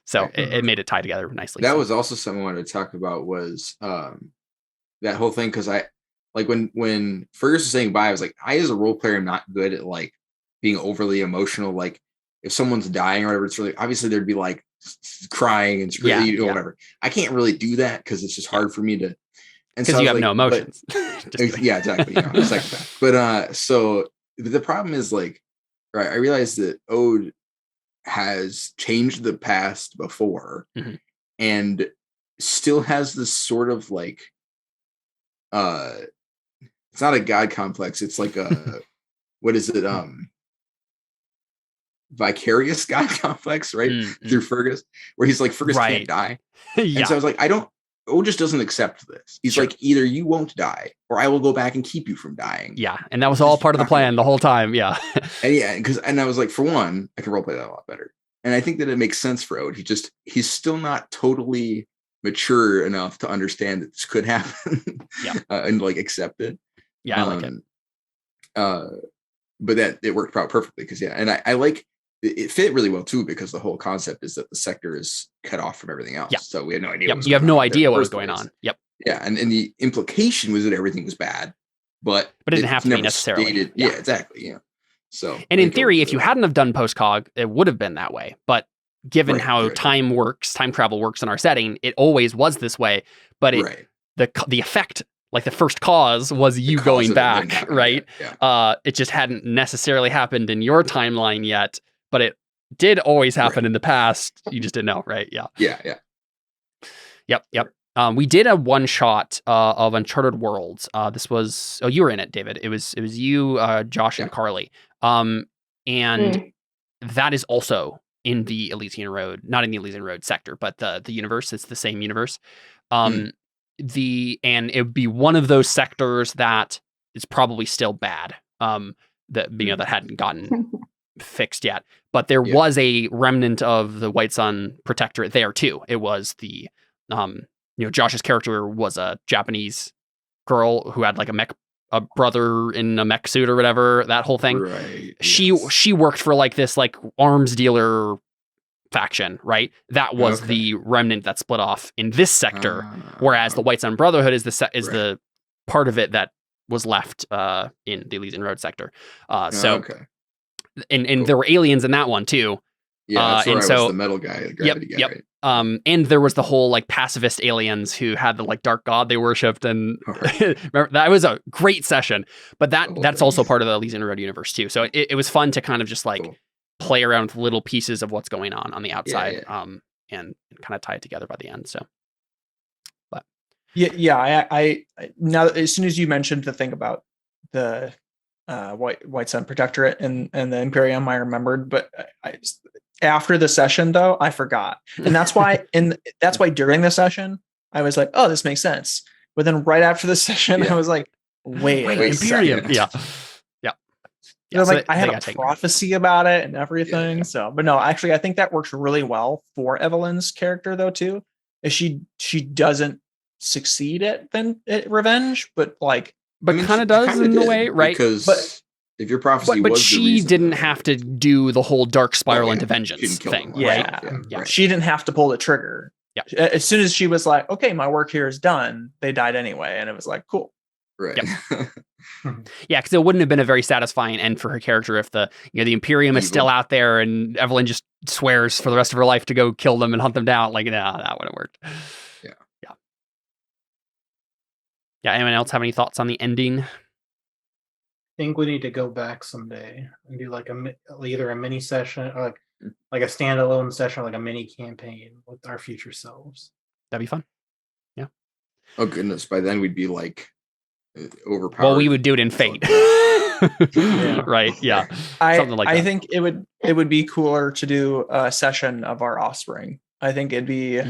So it made it tie together nicely. That was also something I wanted to talk about, was that whole thing, because I like when Fergus was saying bye, I was like, I as a role player am not good at like being overly emotional. Like if someone's dying or whatever, it's really obviously there'd be like crying and screaming, whatever. I can't really do that because it's just hard for me to. And because you have no emotions. Yeah, exactly. But so the problem is like, right? I realized that Ode has changed the past before and still has this sort of like it's not a god complex, it's like a what is it, vicarious god complex, right? Through Fergus, where he's like, Fergus can't die. And so I was like, Ode just doesn't accept this. He's like, either you won't die or I will go back and keep you from dying. Yeah. And that was all part of the plan the whole time. Yeah. And I was like, for one, I can roleplay that a lot better. And I think that it makes sense for Ode. He's still not totally mature enough to understand that this could happen and like accept it. Yeah. I like it. But that it worked out perfectly because and I like it fit really well too, because the whole concept is that the sector is cut off from everything else. Yeah. So we had no idea. You have no idea what was going on. Yep. Yeah. And the implication was that everything was bad, but it didn't have to be necessarily. Stated, yeah, exactly. Yeah. So, and in theory, if you hadn't have done post-cog, it would have been that way. But given how time travel works in our setting, it always was this way. But the effect, like the first cause, was you going back, right? Yeah. It just hadn't necessarily happened in your timeline yet, but it did always happen in the past. You just didn't know, right? Yeah. Yeah. Yep. We did a one shot of Uncharted Worlds. This was you were in it, David. It was you, Josh, and Carly. And that is also in the Elysian Road, not in the Elysian Road sector, but the universe. It's the same universe. And it would be one of those sectors that is probably still bad. That that hadn't gotten fixed yet. But there was a remnant of the White Sun Protectorate there too. It was the Josh's character was a Japanese girl who had like a brother in a mech suit or whatever, that whole thing. Right. She worked for like this like arms dealer faction, right? That was the remnant that split off in this sector, whereas the White Sun Brotherhood is the part of it that was left in the Elysian Road sector. And there were aliens in that one too. Yeah, that's where I was the metal guy, the gravity guy. Right? And there was the whole like pacifist aliens who had the like dark god they worshipped, and remember, that was a great session. But that's also part of the Elysian Road universe too. So it was fun to kind of just like play around with little pieces of what's going on the outside, and kind of tie it together by the end. So, but I now as soon as you mentioned the thing about the White Sun Protectorate and the Imperium, I remembered, but after the session though, I forgot. And that's why during the session, I was like, oh, this makes sense. But then right after the session, I was like, wait Imperium. Yeah. So like I had a prophecy about it and everything. So, but no, actually, I think that works really well for Evelyn's character though, too. Is she doesn't succeed at revenge, but kind of does in a way, right? Because if your prophecy but was she didn't have to do the whole dark spiral into vengeance thing. Right? She didn't have to pull the trigger. Yeah. As soon as she was like, okay, my work here is done, they died anyway. And it was like, cool. Right. Yep. Yeah, because it wouldn't have been a very satisfying end for her character if the Imperium is still out there and Evelyn just swears for the rest of her life to go kill them and hunt them down. Like, no, that wouldn't have worked. Yeah. Anyone else have any thoughts on the ending? I think we need to go back someday and do like either a mini session or like a standalone session, or like a mini campaign with our future selves. That'd be fun. Yeah. Oh goodness! By then we'd be like overpowered. Well, we would do it in Fate. Right. Yeah. Something like that. I think it would be cooler to do a session of our offspring. I think it'd be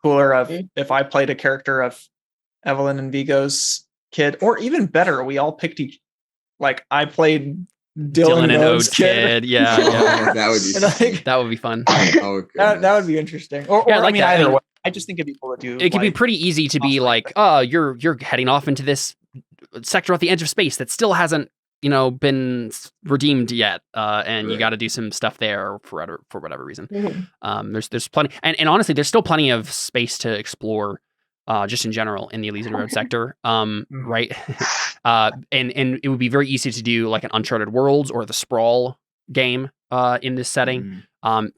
cooler if I played a character of Evelyn and Vigo's kid, or even better, we all picked I played Dylan and Ode's kid. Yeah. That would be fun. That would be interesting. Either way. I just think it'd be cool to do. It could be pretty easy to be like, oh, you're heading off into this sector at the edge of space that still hasn't been redeemed yet, and you got to do some stuff there for whatever reason. There's plenty, and honestly, there's still plenty of space to explore. Just in general in the Elysian Road sector, right? And it would be very easy to do like an Uncharted Worlds or the Sprawl game in this setting.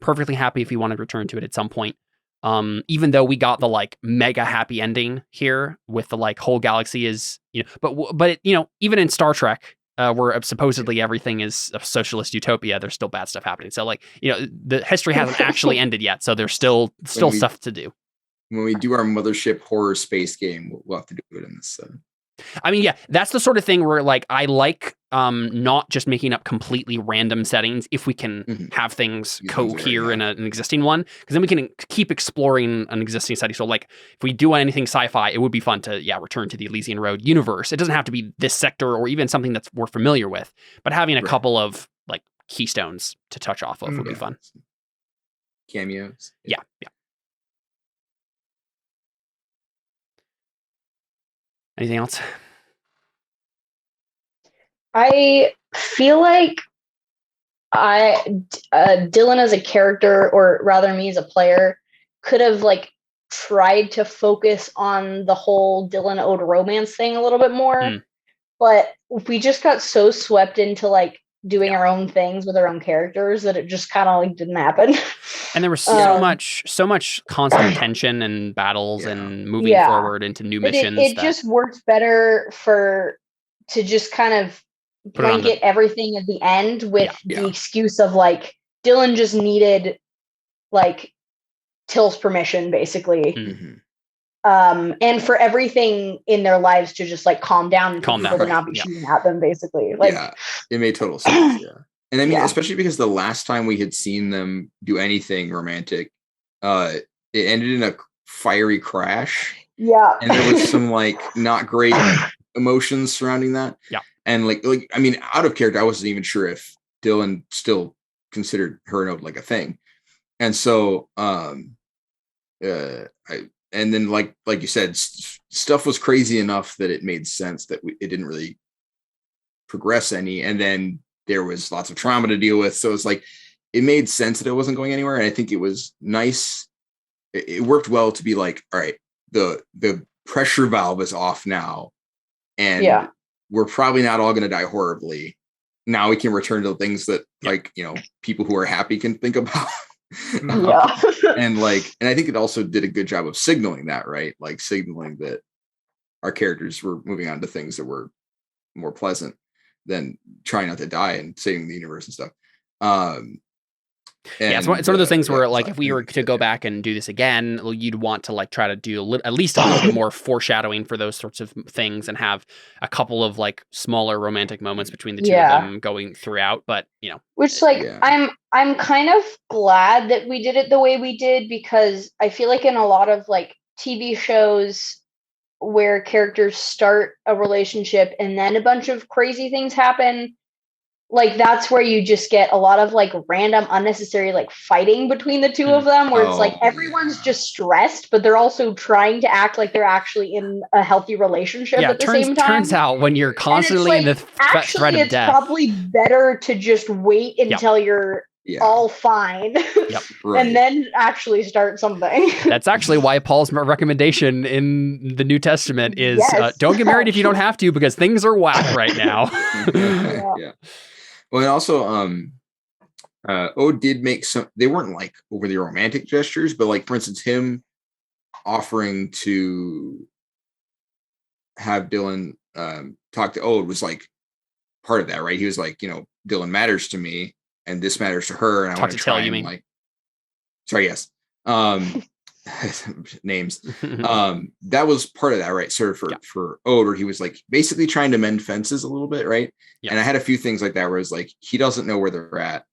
Perfectly happy if you want to return to it at some point. Even though we got the like mega happy ending here with the like whole galaxy is but even in Star Trek where supposedly everything is a socialist utopia, there's still bad stuff happening. So like the history hasn't actually ended yet, so there's still stuff to do. When we do our mothership horror space game, we'll have to do it in this. I mean, yeah, that's the sort of thing where like I like not just making up completely random settings if we can have things cohere in an existing one, because then we can keep exploring an existing setting. So like if we do anything sci-fi, it would be fun to return to the Elysian Road universe. It doesn't have to be this sector or even something that's we're familiar with, but having a couple of like keystones to touch off of would be fun. Cameos. Yeah. Anything else? I feel like Dylan as a character, or rather me as a player, could have like tried to focus on the whole Dylan Ode romance thing a little bit more. But we just got so swept into like doing our own things with our own characters that it just kind of like didn't happen. And there was so much constant tension and battles and moving forward into new missions. It just worked better to just kind of blanket everything at the end with the excuse of like Dylan just needed like Till's permission basically. And for everything in their lives to just like calm down and to not be shooting at them basically. Like, it made total sense. And I mean, especially because the last time we had seen them do anything romantic, it ended in a fiery crash. Yeah. And there was some like not great emotions surrounding that. Yeah. And like I mean, out of character, I wasn't even sure if Dylan still considered her and Ode like a thing. And so and then like you said, stuff was crazy enough that it made sense that it didn't really progress any. And then there was lots of trauma to deal with. So it's like, it made sense that it wasn't going anywhere. And I think it was nice. It worked well to be like, all right, the pressure valve is off now. And we're probably not all going to die horribly. Now we can return to the things that like, you know, people who are happy can think about. And I think it also did a good job of signaling that, right? Like signaling that our characters were moving on to things that were more pleasant than trying not to die and saving the universe and stuff. It's one of those things where like if we were to go back and do this again, you'd want to like try to do at least a little bit more foreshadowing for those sorts of things and have a couple of like smaller romantic moments between the two of them going throughout. But you know, which like I'm kind of glad that we did it the way we did, because I feel like in a lot of like TV shows where characters start a relationship and then a bunch of crazy things happen, like that's where you just get a lot of like random unnecessary like fighting between the two of them, where it's like everyone's just stressed, but they're also trying to act like they're actually in a healthy relationship at the same time. Turns out when you're constantly like, in the threat of death, it's probably better to just wait until you're all fine and then actually start something. That's actually why Paul's recommendation in the New Testament is don't get married if you don't have to, because things are whack right now. Well, and also Ode did make some, they weren't like overly romantic gestures, but like for instance him offering to have Dylan talk to Ode was like part of that, right? He was like, you know, Dylan matters to me and this matters to her, and I want to try and like, sorry, yes, names. That was part of that, right? Sort of for Ode, where he was like basically trying to mend fences a little bit, right? And I had a few things like that where it's like he doesn't know where they're at.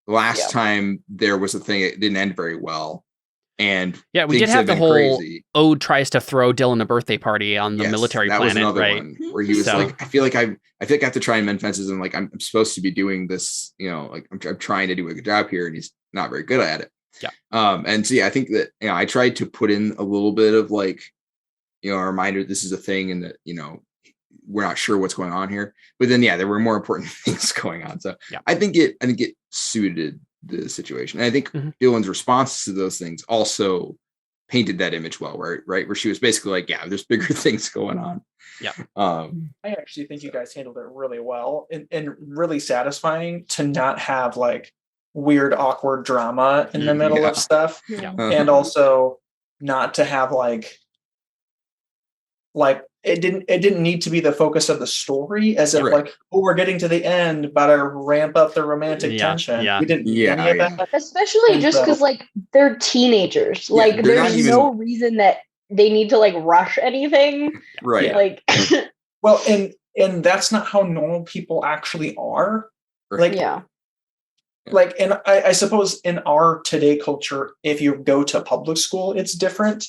Last time there was a thing, it didn't end very well. And we did have the whole Ode tries to throw Dylan a birthday party on the military planet, was another right? One where he was like, I feel like I have to try and mend fences, and like I'm supposed to be doing this, you know, like I'm trying to do a good job here, and he's not very good at it. And so I think that, you know, I tried to put in a little bit of like, you know, a reminder this is a thing, and that, you know, we're not sure what's going on here. But then there were more important things going on. So I think it suited the situation. And I think Dylan's responses to those things also painted that image well, right? Where she was basically like, there's bigger things going on. I actually think you guys handled it really well, and really satisfying to not have like weird, awkward drama in the middle of stuff. And also not to have like it didn't need to be the focus of the story, as if like, oh, we're getting to the end, about to ramp up the romantic tension. We didn't need any of that. Especially just because like they're teenagers. Like there's no reason that they need to like rush anything. Right. Like well, and that's not how normal people actually are. Like like, and I suppose in our today culture, if you go to public school, it's different.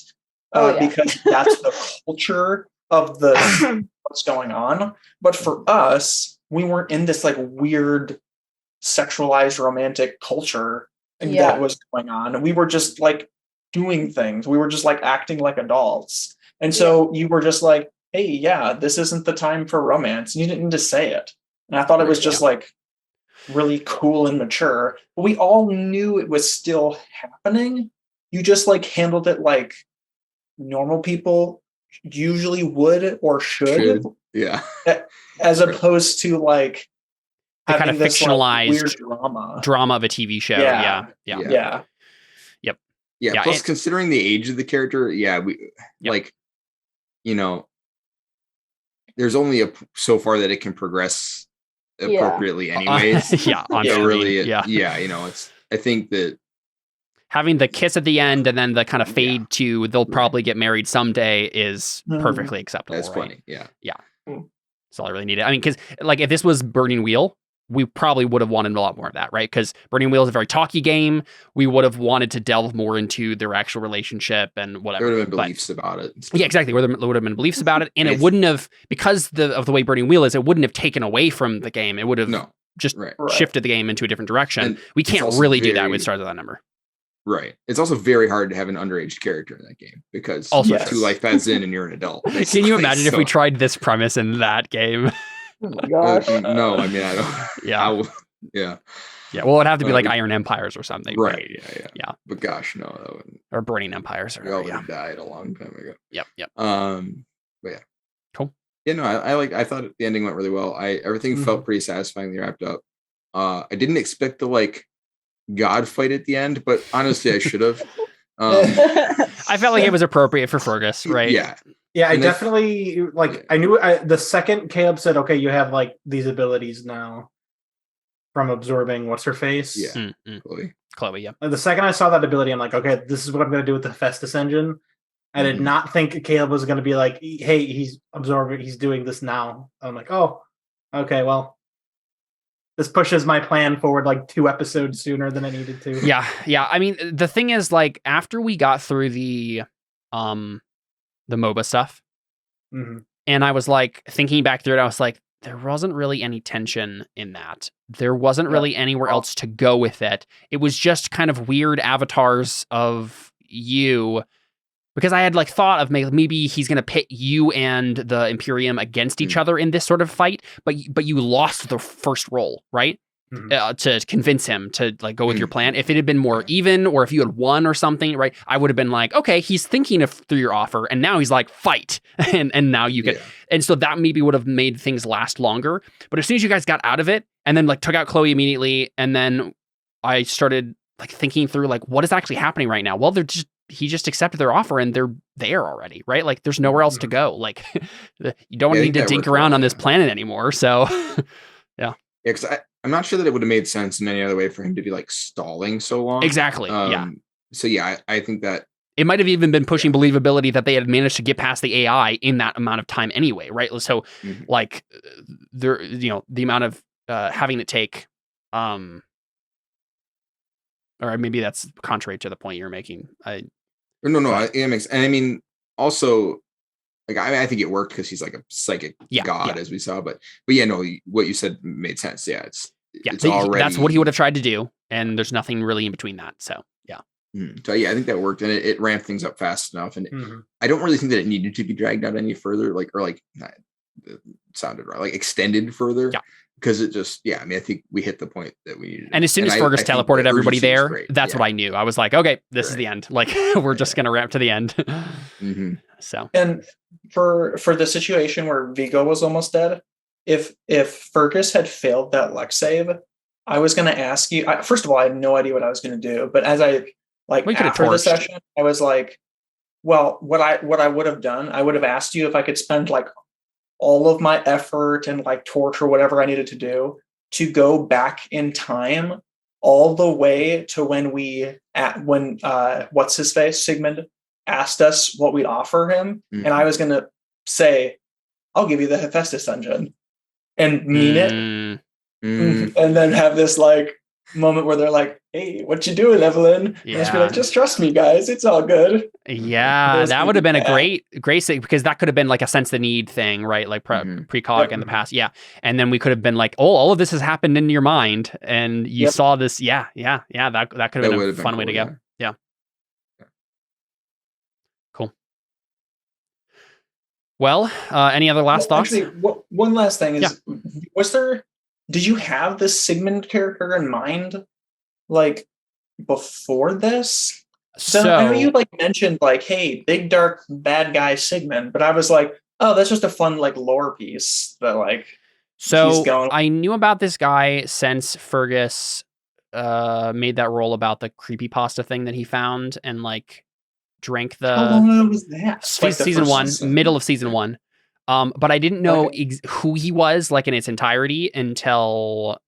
Because that's the culture of the what's going on. But for us, we weren't in this like weird sexualized romantic culture that was going on. We were just like doing things. We were just like acting like adults. And so you were just like, hey, this isn't the time for romance. You didn't need to say it. And I thought it was just like really cool and mature. But we all knew it was still happening. You just like handled it like normal people usually would or should. As opposed to like the kind of fictionalized like, drama of a TV show. Plus, considering the age of the character, like, you know, there's only so far that it can progress appropriately anyways. You know, it's, I think that having the kiss at the end and then the kind of fade to they'll probably get married someday is perfectly acceptable. That's funny. That's all I really needed. I mean, because like if this was Burning Wheel, we probably would have wanted a lot more of that, right? Because Burning Wheel is a very talky game. We would have wanted to delve more into their actual relationship and whatever. There would have been beliefs about it. Yeah, exactly. There would have been beliefs about it, and it wouldn't have, because of the way Burning Wheel is, it wouldn't have taken away from the game. It would have just shifted the game into a different direction. And we can't really do that with Stars Without Number. Right. It's also very hard to have an underage character in that game because also, 2 life paths in and you're an adult. Can you imagine if we tried this premise in that game? Oh my gosh. No, I mean, I don't. Yeah. Yeah. Yeah. Well, it'd have to be like Iron Empires or something. Right. Yeah. But gosh, no. That wouldn't. Or Burning Empires. We all would have died a long time ago. Yep. But yeah. Cool. Yeah, no, I thought the ending went really well. Everything felt pretty satisfyingly wrapped up. I didn't expect the God fight at the end, but honestly, I should have. I felt like it was appropriate for Fergus, right? Yeah. Yeah, I definitely I knew the second Caleb said, okay, you have these abilities now from absorbing what's her face. Yeah. Chloe, yeah. The second I saw that ability, I'm like, okay, this is what I'm going to do with the Hephaestus engine. I did not think Caleb was going to be like, hey, he's absorbing, he's doing this now. I'm like, oh, okay, well, this pushes my plan forward 2 episodes sooner than I needed to. Yeah. I mean, the thing is, after we got through the MOBA stuff, and I was thinking back through it, I was like, there wasn't really any tension in that. There wasn't really anywhere else to go with it. It was just kind of weird avatars of you. Because I had thought of maybe he's going to pit you and the Imperium against each other in this sort of fight, but you lost the first roll, right? To convince him to go with your plan. If it had been more even, or if you had won or something, right? I would have been like, okay, he's thinking through your offer, and now he's like, fight, and now you get, and so that maybe would have made things last longer. But as soon as you guys got out of it, and then took out Chloe immediately, and then I started thinking through what is actually happening right now. Well, he just accepted their offer and they're there already, right? There's nowhere else to go. You don't need to dink around on this planet anymore. So, yeah. Yeah, because I'm not sure that it would have made sense in any other way for him to be stalling so long. Exactly. Yeah. So yeah, I think that it might have even been pushing believability that they had managed to get past the AI in that amount of time anyway, right? So, there, the amount of having to take, or maybe that's contrary to the point you're making. No, it makes, and I mean, also, I think it worked because he's a psychic god, as we saw, but yeah, no, what you said made sense. Yeah, it's already, that's what he would have tried to do, and there's nothing really in between that. So yeah. So yeah, I think that worked, and it ramped things up fast enough, and I don't really think that it needed to be dragged out any further, it sounded right, extended further. Yeah. Because it just, I mean, I think we hit the point that we needed. And as soon as Fergus teleported everybody there, that's what I knew. I was like, okay, this is the end. We're just going to ramp to the end. So. And for the situation where Vigo was almost dead, if Fergus had failed that luck save, I was going to ask you, first of all, I had no idea what I was going to do. But as I, after the session, I was like, well, what I would have done, I would have asked you if I could spend all of my effort and torture, whatever I needed to do, to go back in time all the way to when what's his face, Sigmund, asked us what we'd offer him. And I was going to say, I'll give you the Hephaestus dungeon, and mean it. And then have this moment where they're like, hey, what you doing, Evelyn? Yeah. And just be like, just trust me, guys, it's all good. Yeah, that would have been a great because that could have been a sense the need thing, right? Precog in the past. Yeah. And then we could have been all of this has happened in your mind and you saw this. Yeah. That could have been a fun way to go. Yeah. Cool. Well, any other last thoughts? Actually, one last thing is, did you have this Sigmund character in mind, before this? So I know you mentioned hey, big dark bad guy Sigmund, but I was like, oh, that's just a fun lore piece that So I knew about this guy since Fergus made that roll about the creepypasta thing that he found and drank the. How long ago was that? Season 1, middle of season 1. But I didn't know who he was in its entirety until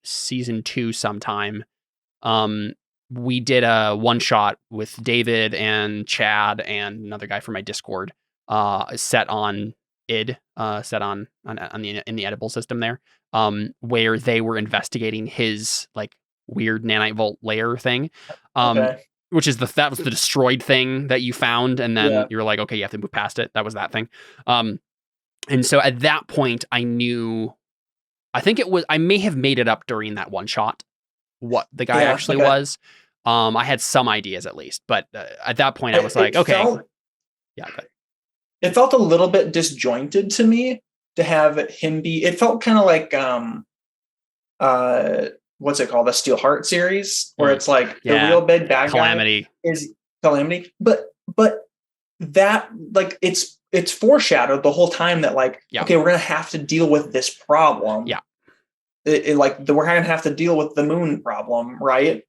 season 2 sometime. We did a one shot with David and Chad and another guy from my Discord set on id set on the in the edible system there, where they were investigating his like weird nanite vault layer thing, which is that was the destroyed thing that you found, and then you're like, okay, you have to move past it. That was that thing, and so at that point, I knew. I think I may have made it up during that one shot what the guy actually was. I had some ideas at least, but at that point, I was like, okay, good. It felt a little bit disjointed to me to have him be. It felt kind of like what's it called, the Steelheart series, where it's like the real big bad Calamity guy is Calamity, but that like it's foreshadowed the whole time that like okay, we're gonna have to deal with this problem. We're gonna have to deal with the moon problem, right?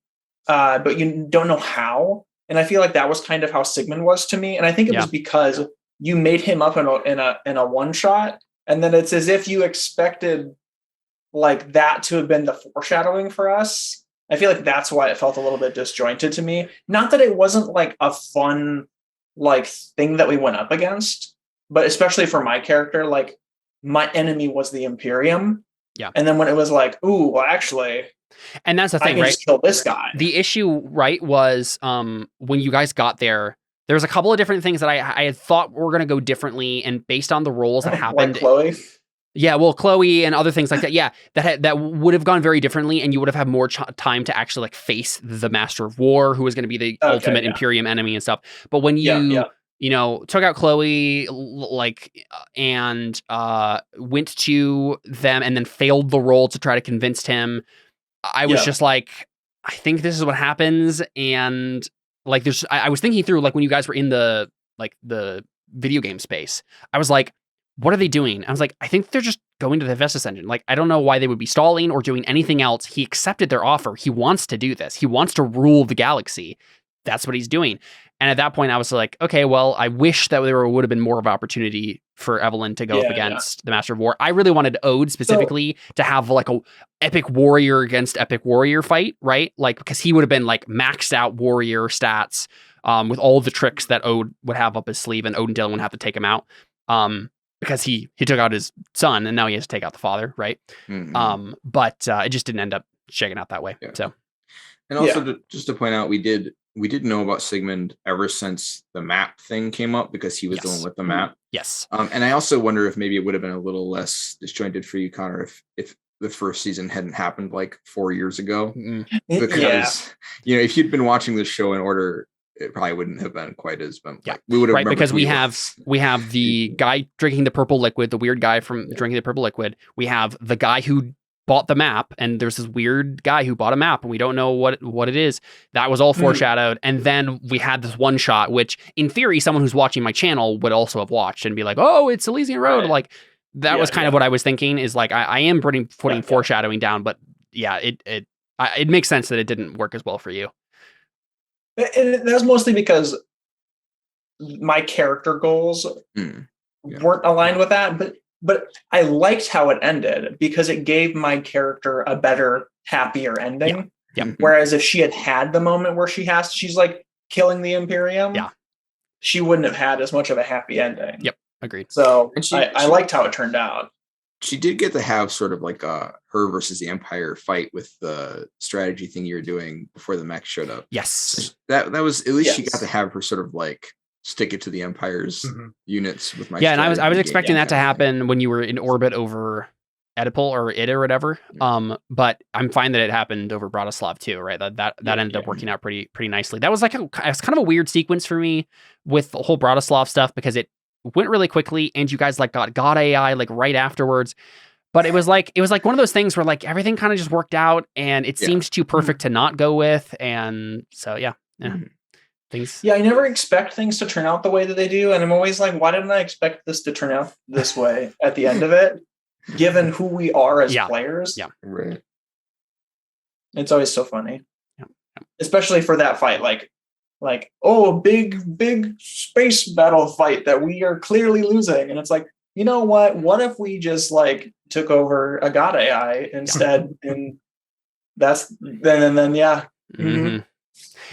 But you don't know how, and I feel like that was kind of how Sigmund was to me, and I think it was because you made him up in a one shot, and then it's as if you expected like that to have been the foreshadowing for us. I feel like that's why it felt a little bit disjointed to me. Not that it wasn't like a fun like thing that we went up against, but especially for my character, like my enemy was the Imperium. Yeah. And then when it was like, ooh, well, actually, and that's the thing, I can just kill this guy. The issue, right, was when you guys got there was a couple of different things that I had thought were going to go differently, and based on the roles that happened. Like Chloe? Yeah, well, Chloe and other things like that. Yeah, that would have gone very differently, and you would have had more time to actually like face the Master of War, who was going to be the ultimate Imperium enemy and stuff. But when you took out Chloe, and went to them, and then failed the role to try to convince him, I was just like, I think this is what happens, and like, I was thinking through like when you guys were in the video game space, I was like, what are they doing? I was like, I think they're just going to the Vestas engine. Like, I don't know why they would be stalling or doing anything else. He accepted their offer. He wants to do this. He wants to rule the galaxy. That's what he's doing. And at that point, I was like, okay, well, I wish that there would have been more of an opportunity for Evelyn to go up against the Master of War. I really wanted Ode specifically to have like a epic warrior against epic warrior fight, right? Like, because he would have been like maxed out warrior stats with all the tricks that Ode would have up his sleeve, and Ode and Dylan would have to take him out. Because he took out his son, and now he has to take out the father, right? Mm-hmm. But it just didn't end up shaking out that way. Yeah. So, and also just to point out, we did know about Sigmund ever since the map thing came up, because he was the one with the map. Yes. And I also wonder if maybe it would have been a little less disjointed for you, Connor, if the first season hadn't happened like 4 years ago. Mm-hmm. Because if you'd been watching this show in order, it probably wouldn't have been quite as we would have, right? Because we have the guy drinking the purple liquid, the weird guy from drinking the purple liquid. We have the guy who bought the map, and there's this weird guy who bought a map, and we don't know what it is. That was all foreshadowed. And then we had this one shot, which in theory, someone who's watching my channel would also have watched and be like, oh, it's Elysian Road. Right. Like that was kind of what I was thinking, is like, I am putting foreshadowing down, but it makes sense that it didn't work as well for you. And that's mostly because my character goals weren't aligned with that, but I liked how it ended because it gave my character a better, happier ending. Yeah. Whereas if she had the moment where she's like killing the Imperium, she wouldn't have had as much of a happy ending. Yep, agreed. So I liked how it turned out. She did get to have sort of like her versus the Empire fight with the strategy thing you were doing before the mech showed up. Yes. So that was, at least she got to have her sort of like stick it to the Empire's units with my and I was expecting that to happen when you were in orbit over Oedipal or Ida or whatever. But I'm fine that it happened over Bratislav too, right? That ended up working out pretty nicely. That was like it was kind of a weird sequence for me with the whole Bratislav stuff, because it went really quickly, and you guys like got God AI like right afterwards. But it was like one of those things where like everything kind of just worked out, and it seems too perfect to not go with. And so things. Yeah, I never expect things to turn out the way that they do, and I'm always like, why didn't I expect this to turn out this way at the end of it, given who we are as players? Yeah, right. It's always so funny, especially for that fight, like, oh, big space battle fight that we are clearly losing. And it's like, you know what? What if we just like took over a God AI instead? And then. Mm-hmm.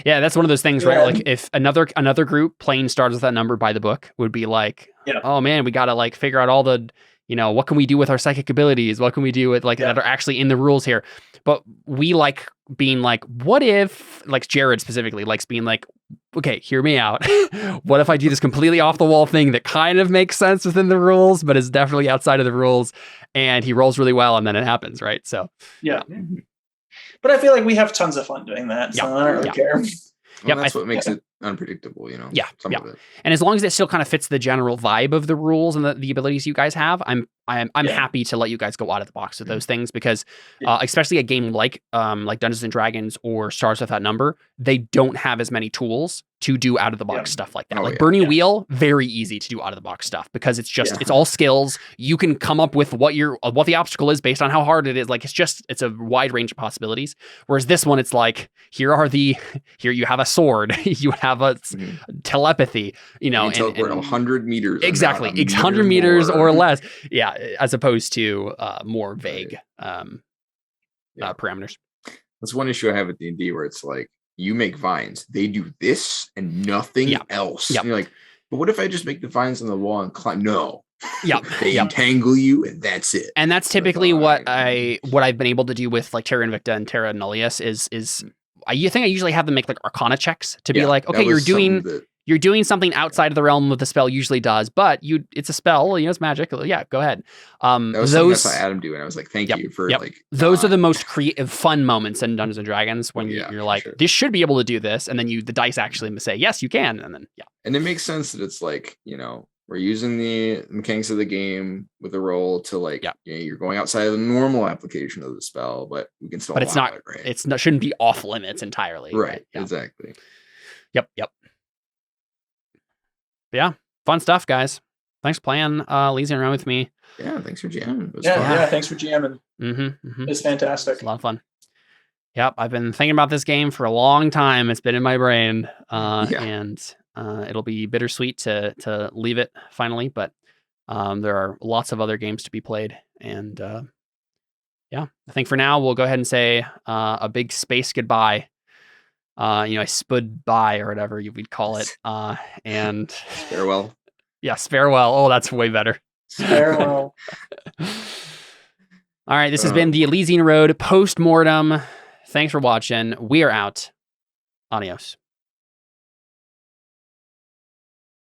Yeah, that's one of those things, right? Like if another group playing Stars with that number by the book would be like, oh man, we gotta like figure out all the, what can we do with our psychic abilities? What can we do with that are actually in the rules here? But we like being like, what if, like Jared specifically likes being like, okay, hear me out. What if I do this completely off the wall thing that kind of makes sense within the rules, but is definitely outside of the rules, and he rolls really well, and then it happens, right? So yeah. But I feel like we have tons of fun doing that, so I don't really care. Well, that's what makes it unpredictable, some of it. And as long as it still kind of fits the general vibe of the rules and the abilities you guys have, I'm happy to let you guys go out of the box with those things, because especially a game like Dungeons and Dragons or Stars Without Number, they don't have as many tools to do out of the box stuff like that. Burning Wheel, very easy to do out of the box stuff, because it's just it's all skills. You can come up with what the obstacle is based on how hard it is. Like it's a wide range of possibilities. Whereas this one, it's like here you have a sword, you have a telepathy, and 100 meters. Exactly, 100 meters or less. Yeah, as opposed to more vague parameters. That's one issue I have with D&D, where it's like, you make vines, they do this and nothing else. And you're like, but what if I just make the vines on the wall and climb? No. They entangle you, and that's it. And that's typically what I've been able to do with like Terra Invicta and Terra Nullius is I think I usually have them make like Arcana checks to be like, okay, you're doing something outside of the realm of the spell usually does, but it's a spell, it's magic. Yeah, go ahead. That was something I saw Adam do, and I was like, thank you for those are the most creative, fun moments in Dungeons and Dragons when you're like, this should be able to do this, and then the dice actually say, yes, you can, and then And it makes sense that it's like, we're using the mechanics of the game with a roll to like, you're going outside of the normal application of the spell, but we can still. But it's not. Right? It's not. Shouldn't be off limits entirely. Right. Exactly. Yep. But yeah, fun stuff, guys. Thanks for playing Elysian Road with me. Yeah, thanks for jamming. Thanks for jamming. It's fantastic. It's a lot of fun. Yep, I've been thinking about this game for a long time. It's been in my brain, and it'll be bittersweet to leave it finally. But there are lots of other games to be played, and I think for now we'll go ahead and say a big space goodbye. I spud by or whatever you would call it. And farewell. Yes, farewell. Oh, that's way better. Farewell. All right, this has been the Elysian Road Post-Mortem. Thanks for watching. We are out. Adios.